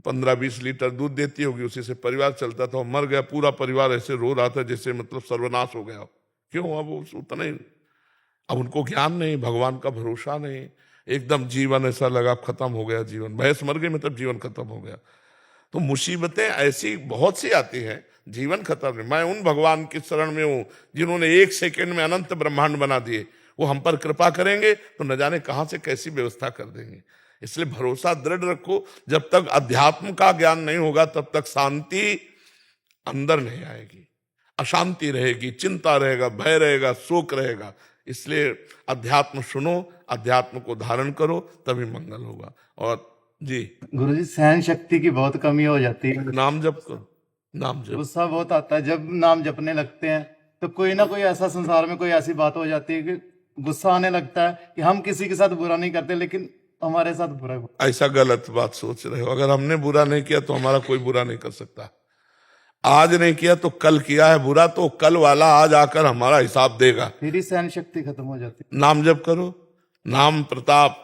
15-20 लीटर दूध देती होगी, उसी से परिवार चलता था। मर गया, पूरा परिवार ऐसे रो रहा था जैसे मतलब सर्वनाश हो गया। क्यों? अब उतना ही, अब उनको ज्ञान नहीं, भगवान का भरोसा नहीं, एकदम जीवन ऐसा लगा खत्म हो गया जीवन। भैंस मर गई मतलब जीवन खत्म हो गया। तो मुसीबतें ऐसी बहुत सी आती हैं, जीवन खत्म नहीं। मैं उन भगवान की शरण में हूं जिन्होंने 1 सेकंड में अनंत ब्रह्मांड बना दिए। वो हम पर कृपा करेंगे तो न जाने कहां से कैसी व्यवस्था कर देंगे। इसलिए भरोसा दृढ़ रखो। जब तक अध्यात्म का ज्ञान नहीं होगा तब तक शांति अंदर नहीं आएगी, अशांति रहेगी, चिंता रहेगा, भय रहेगा, शोक रहेगा। इसलिए अध्यात्म सुनो, अध्यात्म को धारण करो, तभी मंगल होगा। और जी गुरुजी, सहन शक्ति की बहुत कमी हो जाती है। नाम जप करो, नाम जप। गुस्सा बहुत आता है जब नाम जपने लगते हैं, तो कोई ना कोई ऐसा संसार में कोई ऐसी बात हो जाती है कि गुस्सा आने लगता है कि हम किसी के साथ बुरा नहीं करते लेकिन हमारे साथ बुरा हो। ऐसा गलत बात सोच रहे हो। अगर हमने बुरा नहीं किया तो हमारा कोई बुरा नहीं कर सकता। आज नहीं किया तो कल किया है बुरा, तो कल वाला आज आकर हमारा हिसाब देगा। फिर ही सहन शक्ति खत्म हो जाती है। नाम जप करो, नाम प्रताप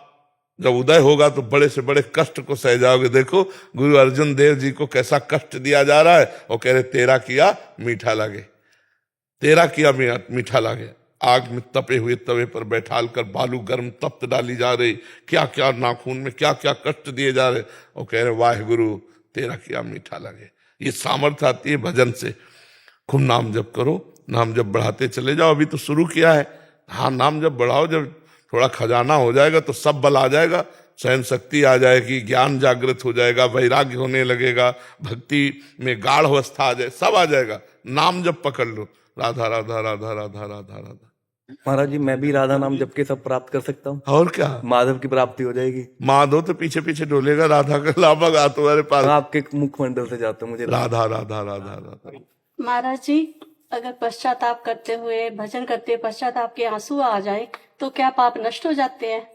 जब उदय होगा तो बड़े से बड़े कष्ट को सह जाओगे। देखो गुरु अर्जुन देव जी को कैसा कष्ट दिया जा रहा है और कह रहे तेरा किया मीठा लगे, तेरा किया मीठा लगे। आग में तपे हुए तवे पर बैठाल कर बालू गर्म तप्त डाली जा रही, क्या क्या नाखून में क्या क्या कष्ट दिए जा रहे, और कह रहे वाहे गुरु तेरा किया मीठा लगे। ये सामर्थ्य आती है भजन से। खूब नाम जप करो, नाम जप बढ़ाते चले जाओ। अभी तो शुरू किया है। हाँ, नाम जप बढ़ाओ, जब थोड़ा खजाना हो जाएगा तो सब बल आ जाएगा, सहन शक्ति आ जाएगी, ज्ञान जागृत हो जाएगा, वैराग्य होने लगेगा, भक्ति में गाढ़ अवस्था आ जाए, सब आ जाएगा। नाम जब पकड़ लो राधा राधा राधा राधा राधा राधा। महाराज जी मैं भी राधा नाम जप के सब प्राप्त कर सकता हूँ, और क्या, माधव की प्राप्ति हो जाएगी। माधव तो पीछे पीछे डोलेगा, राधा का लाभा गा तुम्हारे पास, आपके मुखमंडल से जाता हूँ मुझे राधा राधा राधा राधा। महाराज जी अगर पश्चाताप करते हुए भजन करते हुए पश्चाताप के आंसू आ जाए तो क्या पाप नष्ट हो जाते हैं?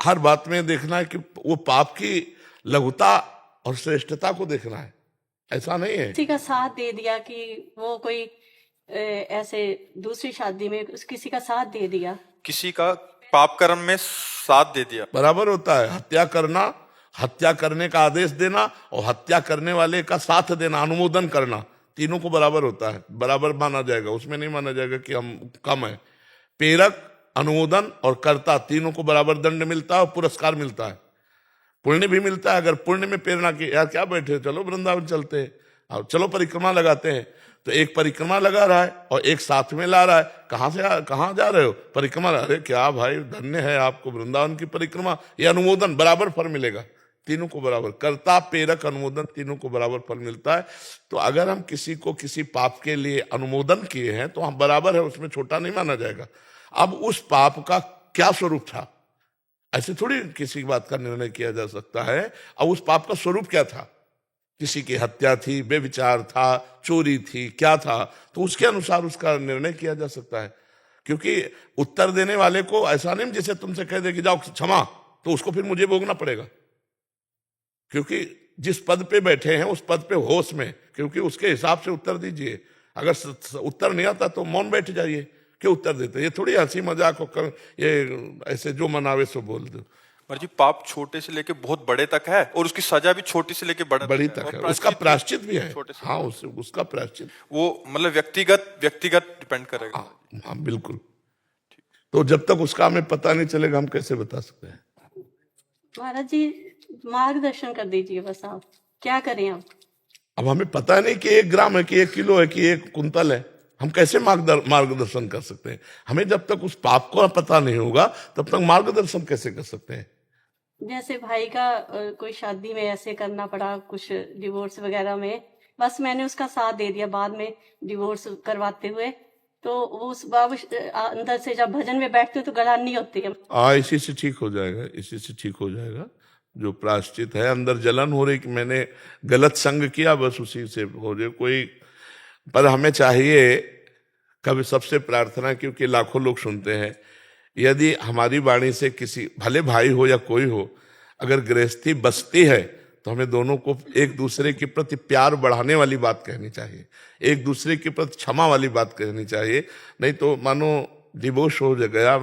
हर बात में देखना है कि वो पाप की लघुता और श्रेष्ठता को देखना है, ऐसा नहीं है। किसी का साथ दे दिया कि वो कोई ऐसे दूसरी शादी में किसी का साथ दे दिया, किसी का पाप कर्म में साथ दे दिया, बराबर होता है। हत्या करना, हत्या करने का आदेश देना और हत्या करने वाले का साथ देना, अनुमोदन करना, तीनों को बराबर होता है, बराबर माना जाएगा। उसमें नहीं माना जाएगा कि हम कम है। प्रेरक, अनुमोदन और कर्ता तीनों को बराबर दंड मिलता है और पुरस्कार मिलता है, पुण्य भी मिलता है। अगर पुण्य में प्रेरणा की, यार क्या बैठे हो, चलो वृंदावन चलते हैं, और चलो परिक्रमा लगाते हैं, तो एक परिक्रमा लगा रहा है और एक साथ में ला रहा है। कहाँ जा रहे हो? परिक्रमा। अरे क्या भाई, धन्य है आपको वृंदावन की परिक्रमा। ये अनुमोदन बराबर फल मिलेगा, तीनों को बराबर। कर्ता, प्रेरक, अनुमोदन तीनों को बराबर फल मिलता है। तो अगर हम किसी को किसी पाप के लिए अनुमोदन किए हैं तो हम बराबर है, उसमें छोटा नहीं माना जाएगा। अब उस पाप का क्या स्वरूप था, ऐसे थोड़ी किसी बात का निर्णय किया जा सकता है। अब उस पाप का स्वरूप क्या था, किसी की हत्या थी, बेविचार था, चोरी थी, क्या था, तो उसके अनुसार उसका निर्णय किया जा सकता है। क्योंकि उत्तर देने वाले को ऐसा नहीं जैसे तुमसे कह दे कि जाओ क्षमा, तो उसको फिर मुझे भोगना पड़ेगा। क्योंकि जिस पद पे बैठे हैं उस पद पे होश में, क्योंकि उसके हिसाब से उत्तर दीजिए। अगर उत्तर नहीं आता तो मौन बैठ जाइए, क्यों उत्तर देते? ये थोड़ी हंसी मजाक होकर ये ऐसे जो मनावे सो बोल दो। महाराज जी पाप छोटे से लेके बहुत बड़े तक है और उसकी सजा भी छोटी से लेके बड़ी तक है, और उसका प्रायश्चित भी है। छोटे से हाँ, उसका प्रायश्चित वो मतलब व्यक्तिगत डिपेंड करेगा। हाँ बिल्कुल। तो जब तक उसका हमें पता नहीं चलेगा हम कैसे बता सकते हैं? महाराज जी मार्गदर्शन कर दीजिए बस, आप क्या करें अब हमें पता नहीं कि 1 ग्राम है कि 1 किलो है कि 1 कुंतल है, हम कैसे मार्गदर्शन कर सकते हैं? हमें जब तक उस पाप को पता नहीं होगा तब तक मार्गदर्शन कैसे कर सकते हैं? जैसे भाई का कोई शादी में ऐसे करना पड़ा, कुछ डिवोर्स वगैरह में, बस मैंने उसका साथ दे दिया, बाद में डिवोर्स करवाते हुए तो वो उस बाबू अंदर से जब भजन में बैठते तो गला नहीं होती है। इसी से ठीक हो जाएगा, इसी से ठीक हो जाएगा। जो प्रायश्चित है, अंदर जलन हो रही कि मैंने गलत संग किया, बस उसी से हो जाए कोई। पर हमें चाहिए कभी सबसे प्रार्थना, क्योंकि लाखों लोग सुनते हैं, यदि हमारी वाणी से किसी, भले भाई हो या कोई हो, अगर गृहस्थी बसती है तो हमें दोनों को एक दूसरे के प्रति प्यार बढ़ाने वाली बात कहनी चाहिए, एक दूसरे के प्रति क्षमा वाली बात कहनी चाहिए। नहीं तो मानो डिवोर्स हो गया,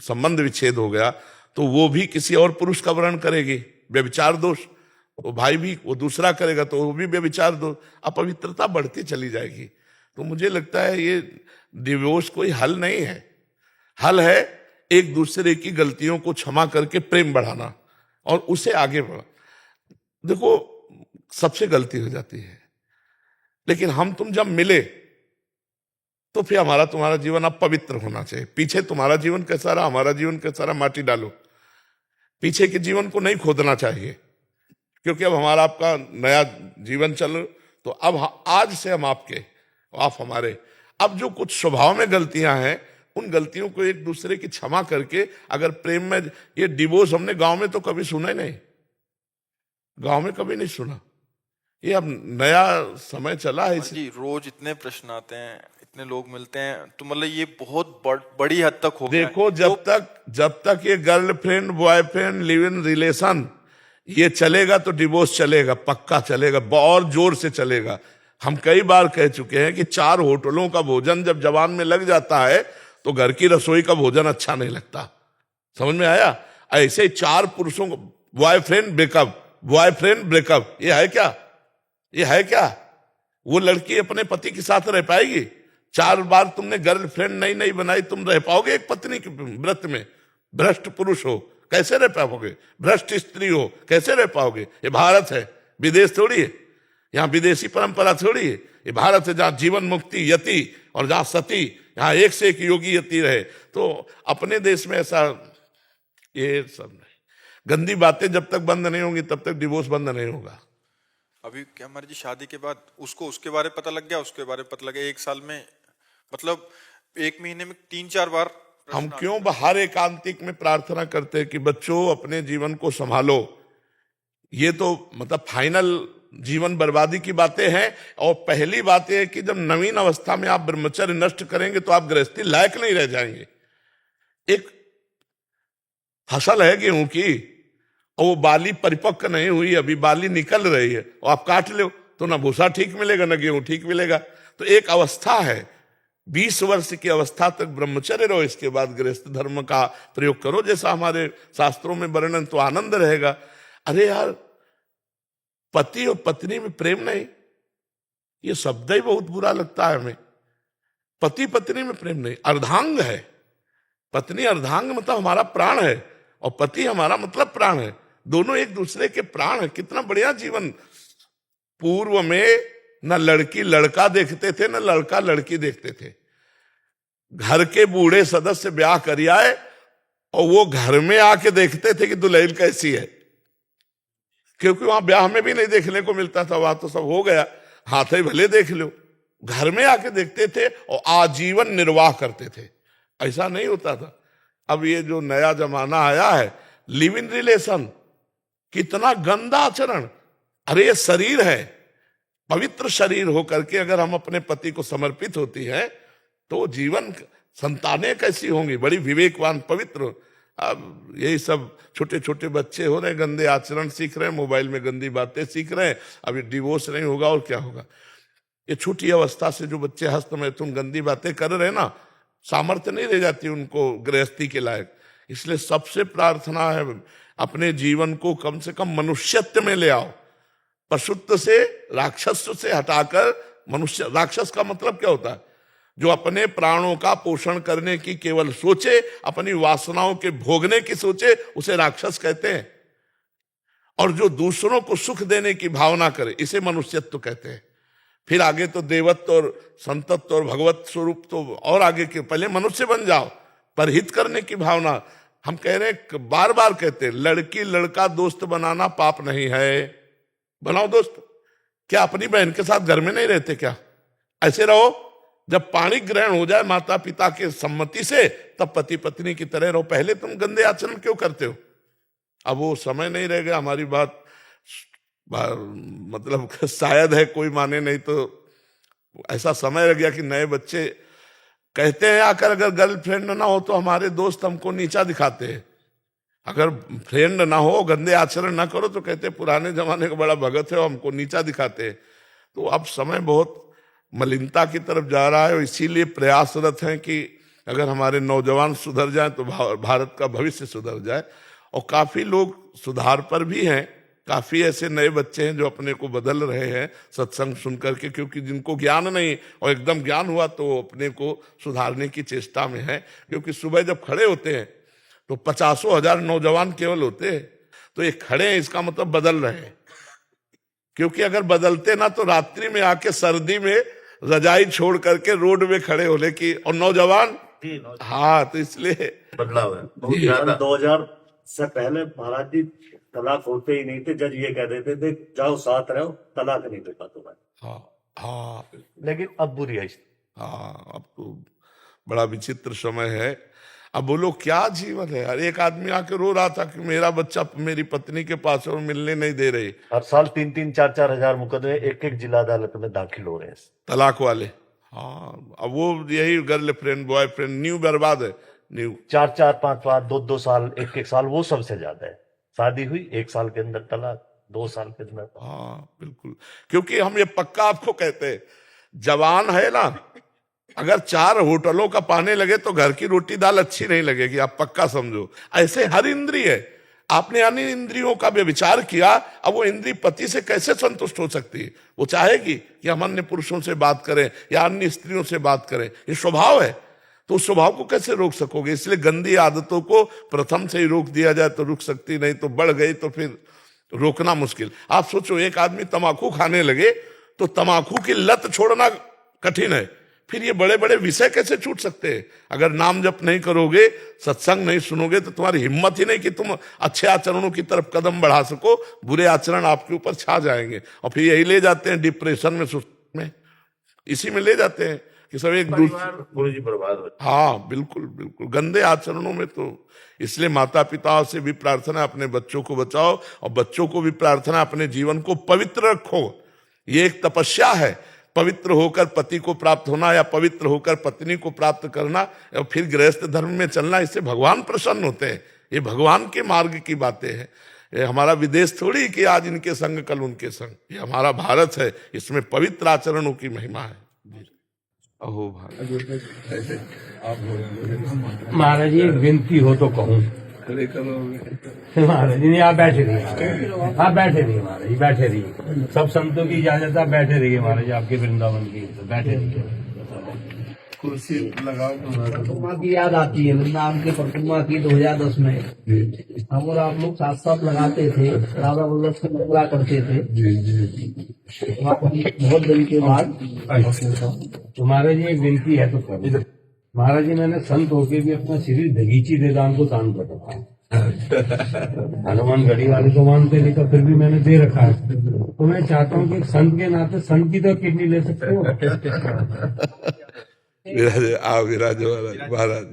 संबंध विच्छेद हो गया, तो वो भी किसी और पुरुष का वर्ण करेगी, व्यभिचार दोष, वो भाई भी वो दूसरा करेगा तो वो भी व्यभिचार दोष, अपवित्रता बढ़ती चली जाएगी। तो मुझे लगता है ये डिवोर्स कोई हल नहीं है। हल है एक दूसरे की गलतियों को क्षमा करके प्रेम बढ़ाना और उसे आगे बढ़ा। देखो सबसे गलती हो जाती है, लेकिन हम तुम जब मिले तो फिर हमारा तुम्हारा जीवन अब पवित्र होना चाहिए। पीछे तुम्हारा जीवन कैसा रहा, हमारा जीवन कैसा रहा, माटी डालो। पीछे के जीवन को नहीं खोदना चाहिए, क्योंकि अब हमारा आपका नया जीवन चल, तो अब आज से हम आपके, आप हमारे। अब जो कुछ स्वभाव में गलतियां हैं उन गलतियों को एक दूसरे की क्षमा करके अगर प्रेम में, ये डिवोर्स हमने गांव में तो कभी सुना ही नहीं, गांव में कभी नहीं सुना। ये अब नया समय चला है जी रोज इतने प्रश्न आते हैं, इतने लोग मिलते हैं, तो मतलब ये बहुत बड़ी हद तक हो गया। देखो जब तक ये girlfriend boyfriend live in relation ये चलेगा तो डिवोर्स चलेगा, पक्का चलेगा, और जोर से चलेगा। हम कई बार कह चुके हैं कि 4 होटलों का भोजन जब जवान में लग जाता है तो घर की रसोई का भोजन अच्छा नहीं लगता। समझ में आया? ऐसे ही 4 पुरुषों को बॉयफ्रेंड ब्रेकअप, ये है क्या? ये है क्या? वो लड़की अपने पति के साथ रह पाएगी? 4 बार तुमने गर्लफ्रेंड नहीं बनाई, तुम रह पाओगे एक पत्नी के व्रत में? भ्रष्ट पुरुष हो कैसे रह पाओगे? भ्रष्ट स्त्री हो कैसे रह पाओगे? ये भारत है, विदेश थोड़ी है, यहाँ विदेशी परंपरा थोड़ी है। ये भारत है जहाँ जीवन मुक्ति यति और जहाँ सती, यहाँ एक से एक योगी यति रहे। तो अपने देश में ऐसा ये सब नहीं। गंदी बातें जब तक बंद नहीं होंगी तब तक डिवोर्स बंद नहीं होगा। अभी क्या हमारी जी शादी के बाद उसको उसके बारे में पता लग गया, उसके बारे में पता लग गया, एक साल में मतलब एक महीने में 3-4 बार हम क्यों हर एकांतिक में प्रार्थना करते हैं कि बच्चों अपने जीवन को संभालो। ये तो मतलब फाइनल जीवन बर्बादी की बातें हैं। और पहली बात यह है कि जब नवीन अवस्था में आप ब्रह्मचर्य नष्ट करेंगे तो आप गृहस्थी लायक नहीं रह जाएंगे। एक फसल है गेहूं की और वो बाली परिपक्व नहीं हुई, अभी बाली निकल रही है और आप काट लो तो ना भूसा ठीक मिलेगा ना गेहूं ठीक मिलेगा। तो एक अवस्था है, 20 वर्ष की अवस्था तक ब्रह्मचर्य रहो, इसके बाद गृहस्थ धर्म का प्रयोग करो जैसा हमारे शास्त्रों में वर्णन, तो आनंद रहेगा। अरे यार, पति और पत्नी में प्रेम नहीं, ये शब्द ही बहुत बुरा लगता है हमें। पति पत्नी में प्रेम नहीं, अर्धांग है। पत्नी अर्धांग मतलब हमारा प्राण है और पति हमारा मतलब प्राण है। दोनों एक दूसरे के प्राण है। कितना बढ़िया जीवन। पूर्व में न लड़की लड़का देखते थे न लड़का लड़की देखते थे। घर के बूढ़े सदस्य ब्याह कर आए और वो घर में आके देखते थे कि दुल्हन कैसी है, क्योंकि वहां ब्याह में भी नहीं देखने को मिलता था, वहां तो सब हो गया, हाथ ही भले देख लो। घर में आके देखते थे और आजीवन निर्वाह करते थे। ऐसा नहीं होता था। अब ये जो नया जमाना आया है, लिव इन रिलेशन, कितना गंदा आचरण। अरे ये शरीर है, पवित्र शरीर होकर के अगर हम अपने पति को समर्पित होती है तो जीवन संतानें कैसी होंगी, बड़ी विवेकवान पवित्र। अब यही सब छोटे छोटे बच्चे हो रहे, गंदे आचरण सीख रहे हैं, मोबाइल में गंदी बातें सीख रहे हैं। अभी डिवोर्स नहीं होगा और क्या होगा। ये छोटी अवस्था से जो बच्चे हस्त में तुम गंदी बातें कर रहे ना, सामर्थ्य नहीं रह जाती उनको गृहस्थी के लायक। इसलिए सबसे प्रार्थना है, अपने जीवन को कम से कम मनुष्यत्व में ले आओ। पशुत्व से, राक्षस से हटाकर मनुष्य। राक्षस का मतलब क्या होता है? जो अपने प्राणों का पोषण करने की केवल सोचे, अपनी वासनाओं के भोगने की सोचे, उसे राक्षस कहते हैं। और जो दूसरों को सुख देने की भावना करे, इसे मनुष्यत्व कहते हैं। फिर आगे तो देवत्व और संतत्व और भगवत स्वरूप तो और आगे के, पहले मनुष्य बन जाओ। पर हित करने की भावना, हम कह रहे हैं, बार बार कहते हैं, लड़की लड़का दोस्त बनाना पाप नहीं है। बनाओ दोस्त। क्या अपनी बहन के साथ घर में नहीं रहते क्या? ऐसे रहो। जब पाणी ग्रहण हो जाए माता पिता के सम्मति से, तब पति पत्नी की तरह रहो। पहले तुम गंदे आचरण क्यों करते हो? अब वो समय नहीं रह गया। हमारी बात मतलब शायद है कोई माने नहीं, तो ऐसा समय रह गया कि नए बच्चे कहते हैं आकर, अगर गर्लफ्रेंड ना हो तो हमारे दोस्त हमको नीचा दिखाते हैं। अगर फ्रेंड ना हो, गंदे आचरण ना करो, तो कहते पुराने जमाने का बड़ा भगत है, हमको नीचा दिखाते हैं। तो अब समय बहुत मलिनता की तरफ जा रहा है और इसीलिए प्रयासरत हैं कि अगर हमारे नौजवान सुधर जाएं तो भारत का भविष्य सुधर जाए। और काफी लोग सुधार पर भी हैं। काफी ऐसे नए बच्चे हैं जो अपने को बदल रहे हैं सत्संग सुन करके, क्योंकि जिनको ज्ञान नहीं और एकदम ज्ञान हुआ तो अपने को सुधारने की चेष्टा में है। क्योंकि सुबह जब खड़े होते हैं तो 50,000 नौजवान केवल होते हैं, तो ये खड़े हैं इसका मतलब बदल रहे हैं। क्योंकि अगर बदलते ना तो रात्रि में आके सर्दी में रजाई छोड़ करके रोड में खड़े होने की। और नौजवान, हाँ, तो इसलिए बदलाव है बहुत ज्यादा। 2000 से पहले महाराज जी तलाक होते ही नहीं थे। जज ये कह देते थे जाओ साथ रहो, तलाक नहीं देता तुम्हें। हाँ, लेकिन अब बुरी है। हाँ, अब तो बड़ा विचित्र समय है। अब बोलो क्या जीवन है यार। एक आदमी आके रो रहा था कि मेरा बच्चा मेरी पत्नी के पास है और मिलने नहीं दे रही। हर साल 3-3, 4-4 हजार मुकदमे एक जिला अदालत में दाखिल हो रहे हैं तलाक वाले। हाँ, अब वो यही गर्लफ्रेंड बॉयफ्रेंड न्यू बर्बाद है। न्यू 4-4, 5-5, 2-2 साल, 1-1 साल, वो सबसे ज्यादा है। शादी हुई 1 साल के अंदर तलाक, 2 साल के अंदर। हाँ बिल्कुल। क्योंकि हम ये पक्का आपको कहते हैं, जवान है ना, अगर 4 होटलों का पाने लगे तो घर की रोटी दाल अच्छी नहीं लगेगी, आप पक्का समझो। ऐसे हर इंद्रिय है। आपने अन्य इंद्रियों का विचार किया, अब वो इंद्रिय पति से कैसे संतुष्ट हो सकती है? वो चाहेगी कि हम अन्य पुरुषों से बात करें या अन्य स्त्रियों से बात करें, ये स्वभाव है। तो उस स्वभाव को कैसे रोक सकोगे? इसलिए गंदी आदतों को प्रथम से ही रोक दिया जाए तो रुक सकती, नहीं तो बढ़ गई तो फिर रोकना मुश्किल। आप सोचो, एक आदमी तंबाकू खाने लगे तो तंबाकू की लत छोड़ना कठिन है, फिर ये बड़े बड़े विषय कैसे छूट सकते हैं? अगर नाम जप नहीं करोगे, सत्संग नहीं सुनोगे, तो तुम्हारी हिम्मत ही नहीं कि तुम अच्छे आचरणों की तरफ कदम बढ़ा सको। बुरे आचरण आपके ऊपर छा जाएंगे और फिर यही ले जाते हैं डिप्रेशन में, सुस्त में, इसी में ले जाते हैं कि सब एक दूसरे। गुरु जी बर्बाद हो। हाँ बिल्कुल बिल्कुल, गंदे आचरणों में तो। इसलिए माता पिता से भी प्रार्थना है, अपने बच्चों को बचाओ, और बच्चों को भी प्रार्थना है, अपने जीवन को पवित्र रखो। ये एक तपस्या है, पवित्र होकर पति को प्राप्त होना या पवित्र होकर पत्नी को प्राप्त करना और फिर गृहस्थ धर्म में चलना। इससे भगवान प्रसन्न होते हैं। ये भगवान के मार्ग की बातें हैं। ये हमारा विदेश थोड़ी कि आज इनके संग कल उनके संग, ये हमारा भारत है, इसमें पवित्र आचरणों की महिमा है। अहो भारत। महाराज जी एक विनती हो तो कहूँ। महाराज जी नहीं, आप बैठे रहिए, आप बैठे रहिए महाराज जी, बैठे रहिए। सब संतों की इजाजत, आप बैठे रहिए महाराज जी, आपके वृंदावन की, बैठे रहिए। कुर्सी लगाओ। प्रतिमा की याद आती है, वृंदावन की प्रतिमा की 2010 में हम और आप लोग साथ साथ लगाते थे, राधा वल्लभ से लगा करते थे। बहुत दिन के बाद तो महाराज जी एक विनती है तो करो। महाराज जी मैंने संत होके भी अपना शरीर दगीची दे दान को दान कर रखा है। हनुमान गढ़ी वाले को मानते नहीं, तो फिर भी मैंने दे रखा है। तो मैं चाहता हूँ कि संत के नाते संत की तो किडनी ले सकते हो। विराज, आप विराजो महाराज। महाराज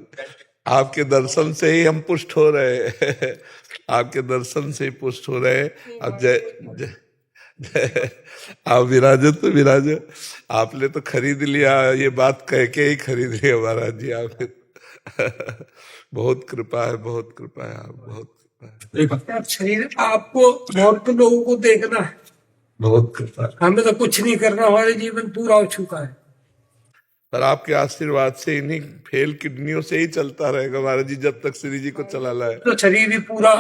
आपके दर्शन से ही हम पुष्ट हो रहे हैं, आपके दर्शन से ही पुष्ट हो रहे हैं। अब जय आप विराजो तो विराजो। आपने तो खरीद लिया, ये बात कह के ही खरीद लिया महाराज जी आपने। बहुत कृपा है, बहुत कृपा है, आप बहुत कृपा है। शरीर आपको बहुत लोगों को देखना है, बहुत कृपा है। हमें तो कुछ नहीं करना, हमारे जीवन पूरा हो चुका है। पर आपके आशीर्वाद से इन्हीं फेल किडनियों से ही चलता रहेगा महाराज जी, जब तक श्री जी को चलाना है। तो शरीर भी पूरा,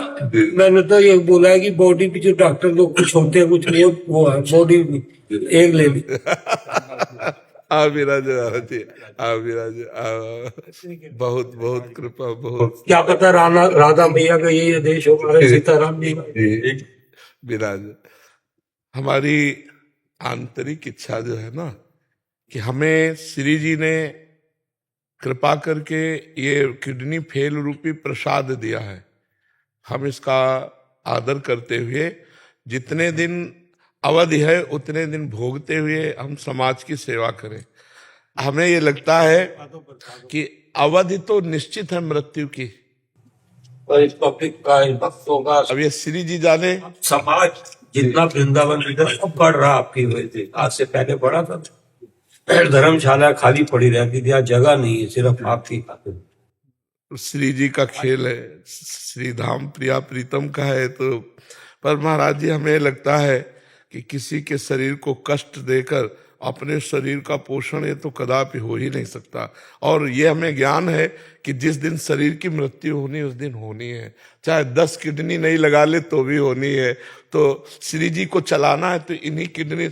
मैंने तो ये बोला है कि बॉडी भी, जो डॉक्टर लोग कुछ होते हैं कुछ नहीं, वो है बॉडी भी एक ले ली। आप विराज महाराज जी, आप विराज। बहुत बहुत कृपा, बहुत। क्या पता राधा मैया का यही आदेश हो, हमारे सीताराम जी का। विराज। हमारी आंतरिक इच्छा जो है ना, कि हमें श्री जी ने कृपा करके ये किडनी फेल रूपी प्रसाद दिया है, हम इसका आदर करते हुए जितने दिन अवधि है उतने दिन भोगते हुए हम समाज की सेवा करें। हमें ये लगता है कि अवधि तो निश्चित है मृत्यु की, और इस पब्लिक का, इन भक्तों का, अब ये श्री जी जाने। समाज जितना वृंदावन इधर अब बढ़ रहा आपकी वजह से, आज से पहले बढ़ा था। धर्मशाला खाली पड़ी रहती थी, आज जगह नहीं है, सिर्फ आप ही आते। श्री जी का खेल है, श्री धाम प्रिया प्रीतम का है। तो पर महाराज जी हमें लगता है कि किसी के शरीर को कष्ट देकर अपने शरीर का पोषण ये तो कदापि हो ही नहीं सकता। और ये हमें ज्ञान है कि जिस दिन शरीर की मृत्यु होनी उस दिन होनी है, चाहे 10 किडनी नहीं लगा ले तो भी होनी है। तो श्री जी को चलाना है तो इन्हीं किडनी।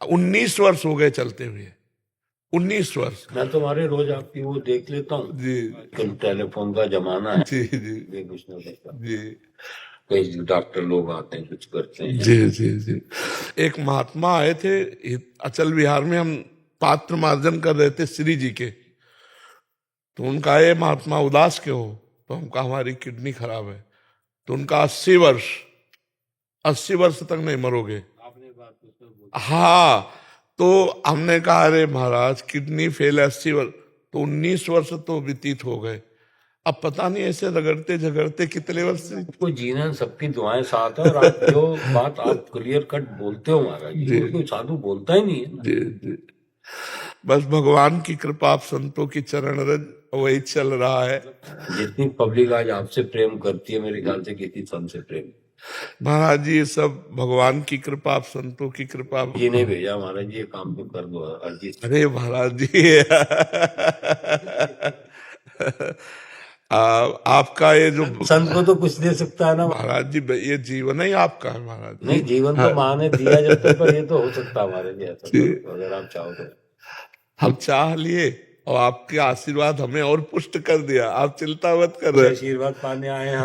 19 वर्ष हो गए चलते हुए, 19 वर्ष। मैं तुम्हारे रोज आपकी वो देख लेता हूँ जी टेलीफोन का जमाना है। जी जी ये कुछ नहीं देखता। जी कई डॉक्टर लोग आते हैं, कुछ करते हैं। जी जी जी। एक महात्मा आए थे अचल विहार में, हम पात्र मार्जन कर रहे थे श्री जी के। तो उनका, ये महात्मा उदास क्यों हो? तो हमका हमारी किडनी खराब है। तो उनका 80 वर्ष तक नहीं मरोगे। हाँ, तो हमने कहा अरे महाराज किडनी फेल है 80 वर्ष, तो 19 वर्ष तो व्यतीत हो गए। अब पता नहीं ऐसे रगड़ते झगड़ते कितने वर्ष से। कोई जीना, सबकी दुआएं साथ है। और आप जो बात आप क्लियर कट बोलते हो महाराज जी, कोई साधु बोलता ही नहीं है। जी जी। बस भगवान की कृपा, आप संतों की चरण रज, वही चल रहा है। जितनी पब्लिक आज आपसे प्रेम करती है, मेरे ख्याल से किसी संत से प्रेम। महाराज जी ये सब भगवान की कृपा, आप संतों की कृपा। जी ने भेजा महाराज जी, ये काम तो कर दो अर्जी। अरे महाराज जी आपका ये जो संत को तो कुछ दे सकता है ना महाराज जी, ये जीवन ही आपका है महाराज जी। नहीं, जीवन तो माँ ने दिया जब तक, पर ये तो हो सकता है हमारे लिए ऐसा, तो अगर आप चाहो तो। हम चाह लिए और आपके आशीर्वाद हमें और पुष्ट कर दिया। आप चिंता मत कर रहे। आशीर्वाद पाने आए हैं।